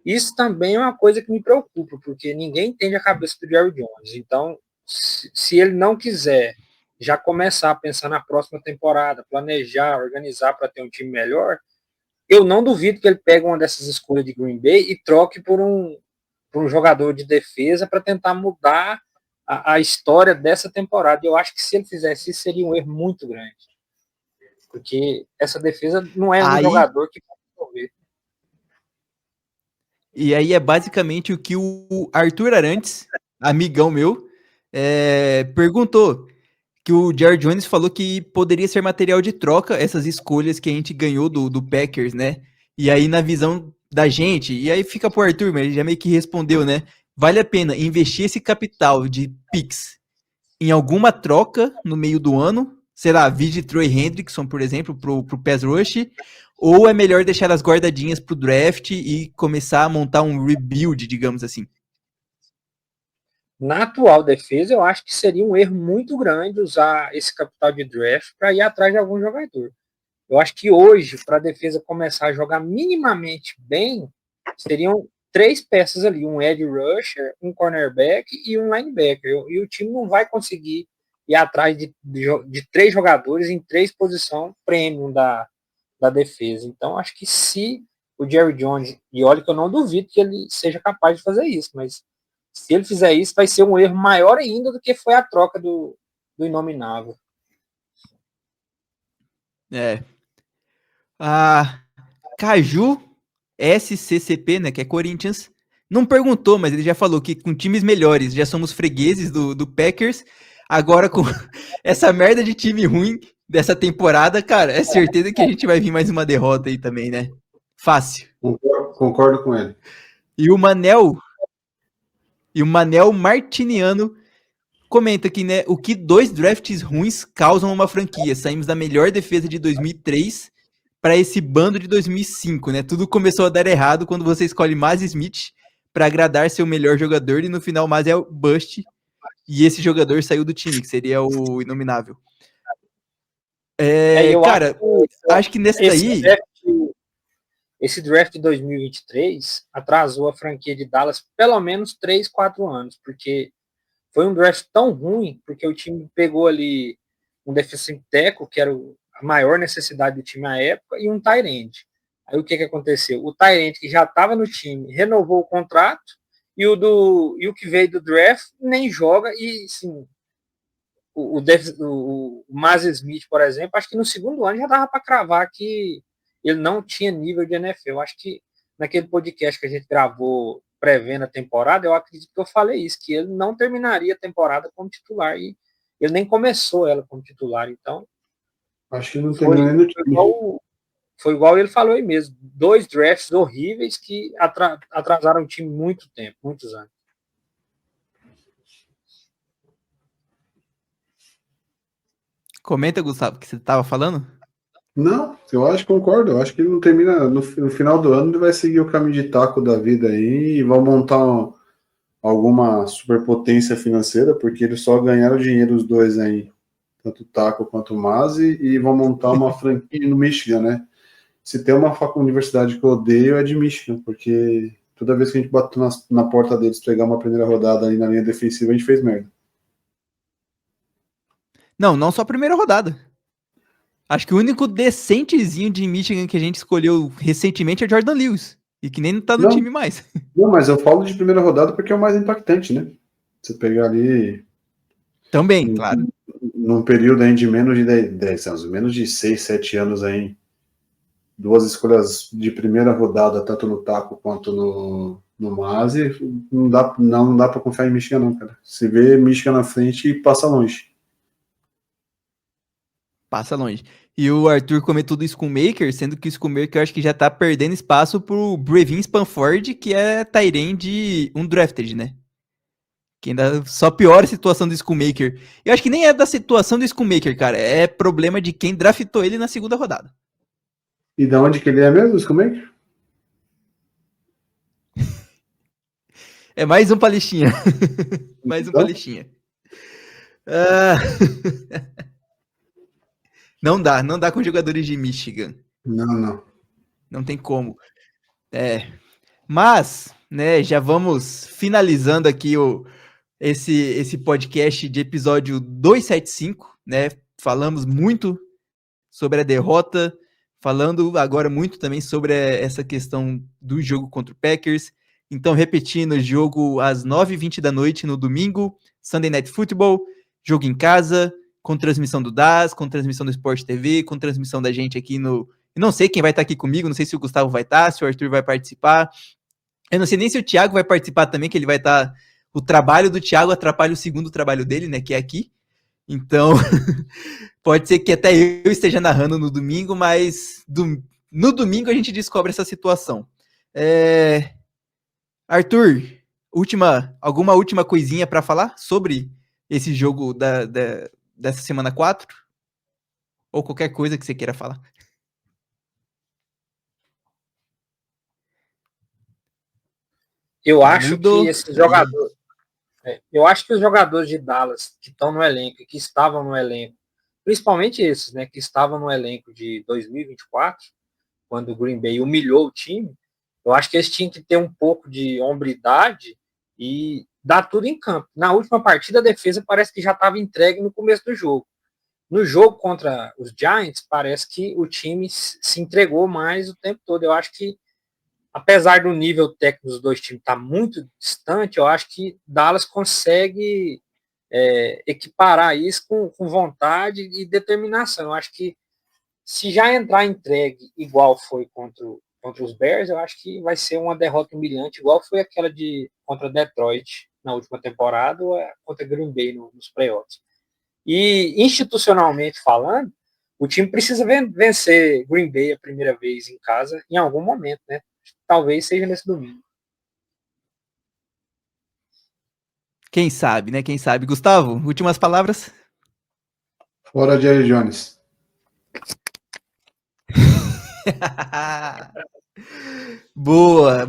C: isso também é uma coisa que me preocupa, porque ninguém entende a cabeça do Jerry Jones. Então, se ele não quiser já começar a pensar na próxima temporada, planejar, organizar para ter um time melhor, eu não duvido que ele pegue uma dessas escolhas de Green Bay e troque por um jogador de defesa para tentar mudar a história dessa temporada. Eu acho que se ele fizesse isso, seria um erro muito grande. Porque essa defesa não é um jogador que pode resolver.
A: E aí é basicamente o que o Arthur Arantes, amigão meu, perguntou. Que o Jerry Jones falou que poderia ser material de troca essas escolhas que a gente ganhou do Packers, né? E aí, na visão da gente, e aí fica pro Arthur, mas ele já meio que respondeu, né? Vale a pena investir esse capital de picks em alguma troca no meio do ano, sei lá, vide Troy Hendrickson, por exemplo, pro pass rush, ou é melhor deixar as guardadinhas pro draft e começar a montar um rebuild, digamos assim?
C: Na atual defesa, eu acho que seria um erro muito grande usar esse capital de draft para ir atrás de algum jogador. Eu acho que hoje, para a defesa começar a jogar minimamente bem, seriam 3 peças ali, um edge rusher, um cornerback e um linebacker. E o time não vai conseguir ir atrás de 3 jogadores em 3 posições premium da defesa. Então, acho que se o Jerry Jones, e olha que eu não duvido que ele seja capaz de fazer isso, mas se ele fizer isso, vai ser um erro maior ainda do que foi a troca do Inominável.
A: A Caju SCCP, né, que é Corinthians, não perguntou, mas ele já falou que com times melhores já somos fregueses do Packers. Agora com essa merda de time ruim dessa temporada, cara, é certeza que a gente vai vir mais uma derrota aí também, né? Fácil.
B: Concordo com ele.
A: E o Manel Martiniano comenta que, né, o que 2 drafts ruins causam uma franquia. Saímos da melhor defesa de 2003 para esse bando de 2005, né? Tudo começou a dar errado quando você escolhe Maz Smith para agradar seu melhor jogador e no final Maz é o bust e esse jogador saiu do time, que seria o Inominável. Cara, acho que nessa daí...
C: Esse draft de 2023 atrasou a franquia de Dallas pelo menos 3, 4 anos, porque foi um draft tão ruim, porque o time pegou ali um defensive tackle, que era a maior necessidade do time na época, e um tight end. Aí o que aconteceu? O tight end que já estava no time renovou o contrato, e o que veio do draft nem joga, e sim, o Maz Smith, por exemplo, acho que no segundo ano já dava para cravar que ele não tinha nível de NFL. Eu acho que naquele podcast que a gente gravou prevendo a temporada, eu acredito que eu falei isso, que ele não terminaria a temporada como titular, e ele nem começou ela como titular. Então,
B: acho que não terminou nem no time.
C: Foi igual ele falou aí mesmo, 2 drafts horríveis que atrasaram o time muito tempo, muitos anos.
A: Comenta, Gustavo, o que você estava falando?
B: Não, eu acho que concordo. Eu acho que ele não termina no final do ano, ele vai seguir o caminho de taco da vida aí e vão montar alguma superpotência financeira, porque eles só ganharam dinheiro os dois aí, tanto o Taco quanto o Mazi, e vão montar uma franquia no Michigan, né? Se tem uma universidade que eu odeio é de Michigan, porque toda vez que a gente bateu na porta deles pegar uma primeira rodada ali na linha defensiva, a gente fez merda.
A: Não só a primeira rodada. Acho que o único decentezinho de Michigan que a gente escolheu recentemente é Jordan Lewis. E que nem tá no time mais.
B: Não, mas eu falo de primeira rodada porque é o mais impactante, né? Você pegar ali...
A: Também, claro.
B: Num período aí de menos de 10 anos, menos de 6, 7 anos aí, 2 escolhas de primeira rodada, tanto no Taco quanto no Mazi, não dá para confiar em Michigan não, cara. Se vê Michigan na frente, passa longe.
A: Passa longe. E o Arthur comentou do Schoonmaker, sendo que o Schoonmaker eu acho que já tá perdendo espaço pro Brevin Spanford, que é Tyrande undrafted, né? Que ainda só piora a situação do Schoonmaker. Eu acho que nem é da situação do Schoonmaker, cara. É problema de quem draftou ele na segunda rodada.
B: E de onde que ele é mesmo, como é que?
A: É mais um palestinha. Mais um
B: Então?
A: palestinha. Ah... Não dá com jogadores de Michigan.
B: Não.
A: Não tem como. Mas, né, já vamos finalizando aqui esse podcast de episódio 275, né? Falamos muito sobre a derrota, falando agora muito também sobre essa questão do jogo contra o Packers. Então, repetindo, jogo às 9h20 da noite no domingo, Sunday Night Football, jogo em casa, com transmissão do DAS, com transmissão do Sport TV, com transmissão da gente aqui no... Não sei quem vai estar aqui comigo, não sei se o Gustavo vai estar, se o Arthur vai participar. Eu não sei nem se o Thiago vai participar também, que ele vai estar... O trabalho do Thiago atrapalha o segundo trabalho dele, né, que é aqui. Então, pode ser que até eu esteja narrando no domingo, mas no domingo a gente descobre essa situação. Arthur, alguma última coisinha para falar sobre esse jogo dessa semana 4? Ou qualquer coisa que você queira falar?
C: Eu acho que esses jogadores... Eu acho que os jogadores de Dallas que estão no elenco e que estavam no elenco, principalmente esses, né, que estavam no elenco de 2024, quando o Green Bay humilhou o time, eu acho que eles tinham que ter um pouco de hombridade e dar tudo em campo. Na última partida, a defesa parece que já estava entregue no começo do jogo. No jogo contra os Giants, parece que o time se entregou mais o tempo todo. Eu acho que, apesar do nível técnico dos dois times estar muito distante, eu acho que Dallas consegue equiparar isso com vontade e determinação. Eu acho que se já entrar entregue igual foi contra os Bears, eu acho que vai ser uma derrota humilhante, igual foi aquela contra Detroit na última temporada, ou contra Green Bay nos playoffs. E institucionalmente falando, o time precisa vencer Green Bay a primeira vez em casa em algum momento, né? Talvez seja nesse domingo.
A: Quem sabe, né? Quem sabe. Gustavo, últimas palavras?
B: Fora Jerry Jones.
A: Boa.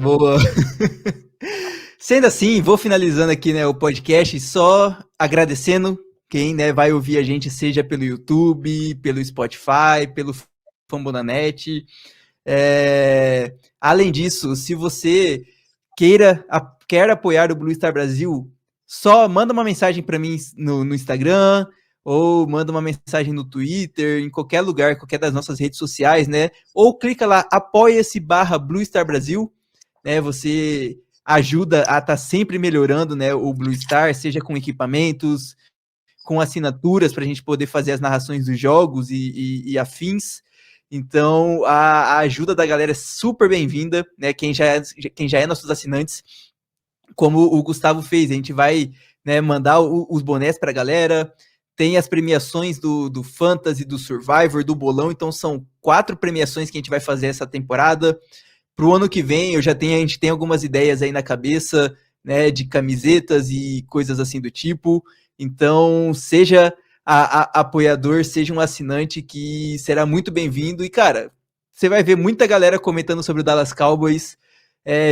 A: Sendo assim, vou finalizando aqui, né, o podcast, só agradecendo quem, né, vai ouvir a gente, seja pelo YouTube, pelo Spotify, pelo Fambonanet. Além disso, se você quer apoiar o Blue Star Brasil, só manda uma mensagem para mim no Instagram, ou manda uma mensagem no Twitter, em qualquer lugar, qualquer das nossas redes sociais, né? Ou clica lá, apoia-se /Blue Star Brasil, né? Você ajuda a estar sempre melhorando, né, o Blue Star, seja com equipamentos, com assinaturas para a gente poder fazer as narrações dos jogos e afins. Então, a ajuda da galera é super bem-vinda, né? Quem já é nossos assinantes, como o Gustavo fez, a gente vai, né, mandar os bonés para a galera. Tem as premiações do Fantasy, do Survivor, do Bolão, então são 4 premiações que a gente vai fazer essa temporada. Para o ano que vem, a gente tem algumas ideias aí na cabeça, né, de camisetas e coisas assim do tipo. Então, seja apoiador, seja um assinante, que será muito bem-vindo. E, cara, você vai ver muita galera comentando sobre o Dallas Cowboys.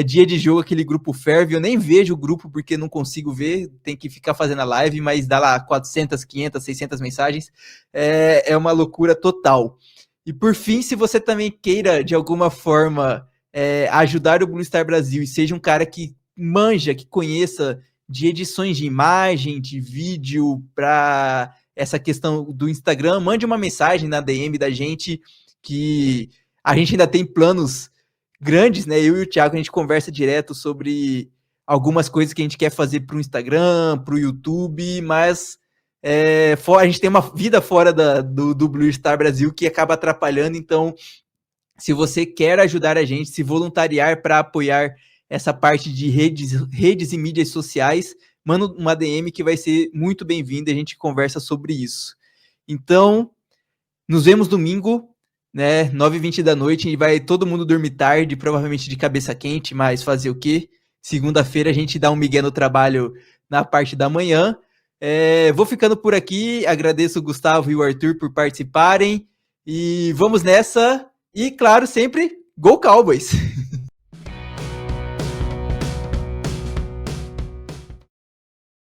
A: Dia de jogo, aquele grupo ferve. Eu nem vejo o grupo porque não consigo ver, tem que ficar fazendo a live, mas dá lá 400, 500, 600 mensagens. É uma loucura total. E por fim, se você também queira, de alguma forma, ajudar o Blue Star Brasil e seja um cara que manja, que conheça de edições de imagem, de vídeo, para essa questão do Instagram, mande uma mensagem na DM da gente, que a gente ainda tem planos grandes, né? Eu e o Thiago, a gente conversa direto sobre algumas coisas que a gente quer fazer para o Instagram, para o YouTube, mas a gente tem uma vida fora do Blue Star Brasil que acaba atrapalhando. Então, se você quer ajudar a gente, se voluntariar para apoiar essa parte de redes e mídias sociais, manda uma DM que vai ser muito bem-vinda, a gente conversa sobre isso. Então, Nos vemos domingo, né? 9h20 da noite. E vai todo mundo dormir tarde, provavelmente de cabeça quente, mas fazer o quê? Segunda-feira a gente dá um migué no trabalho na parte da manhã. Vou ficando por aqui. Agradeço o Gustavo e o Arthur por participarem. E vamos nessa. E, claro, sempre Go Cowboys!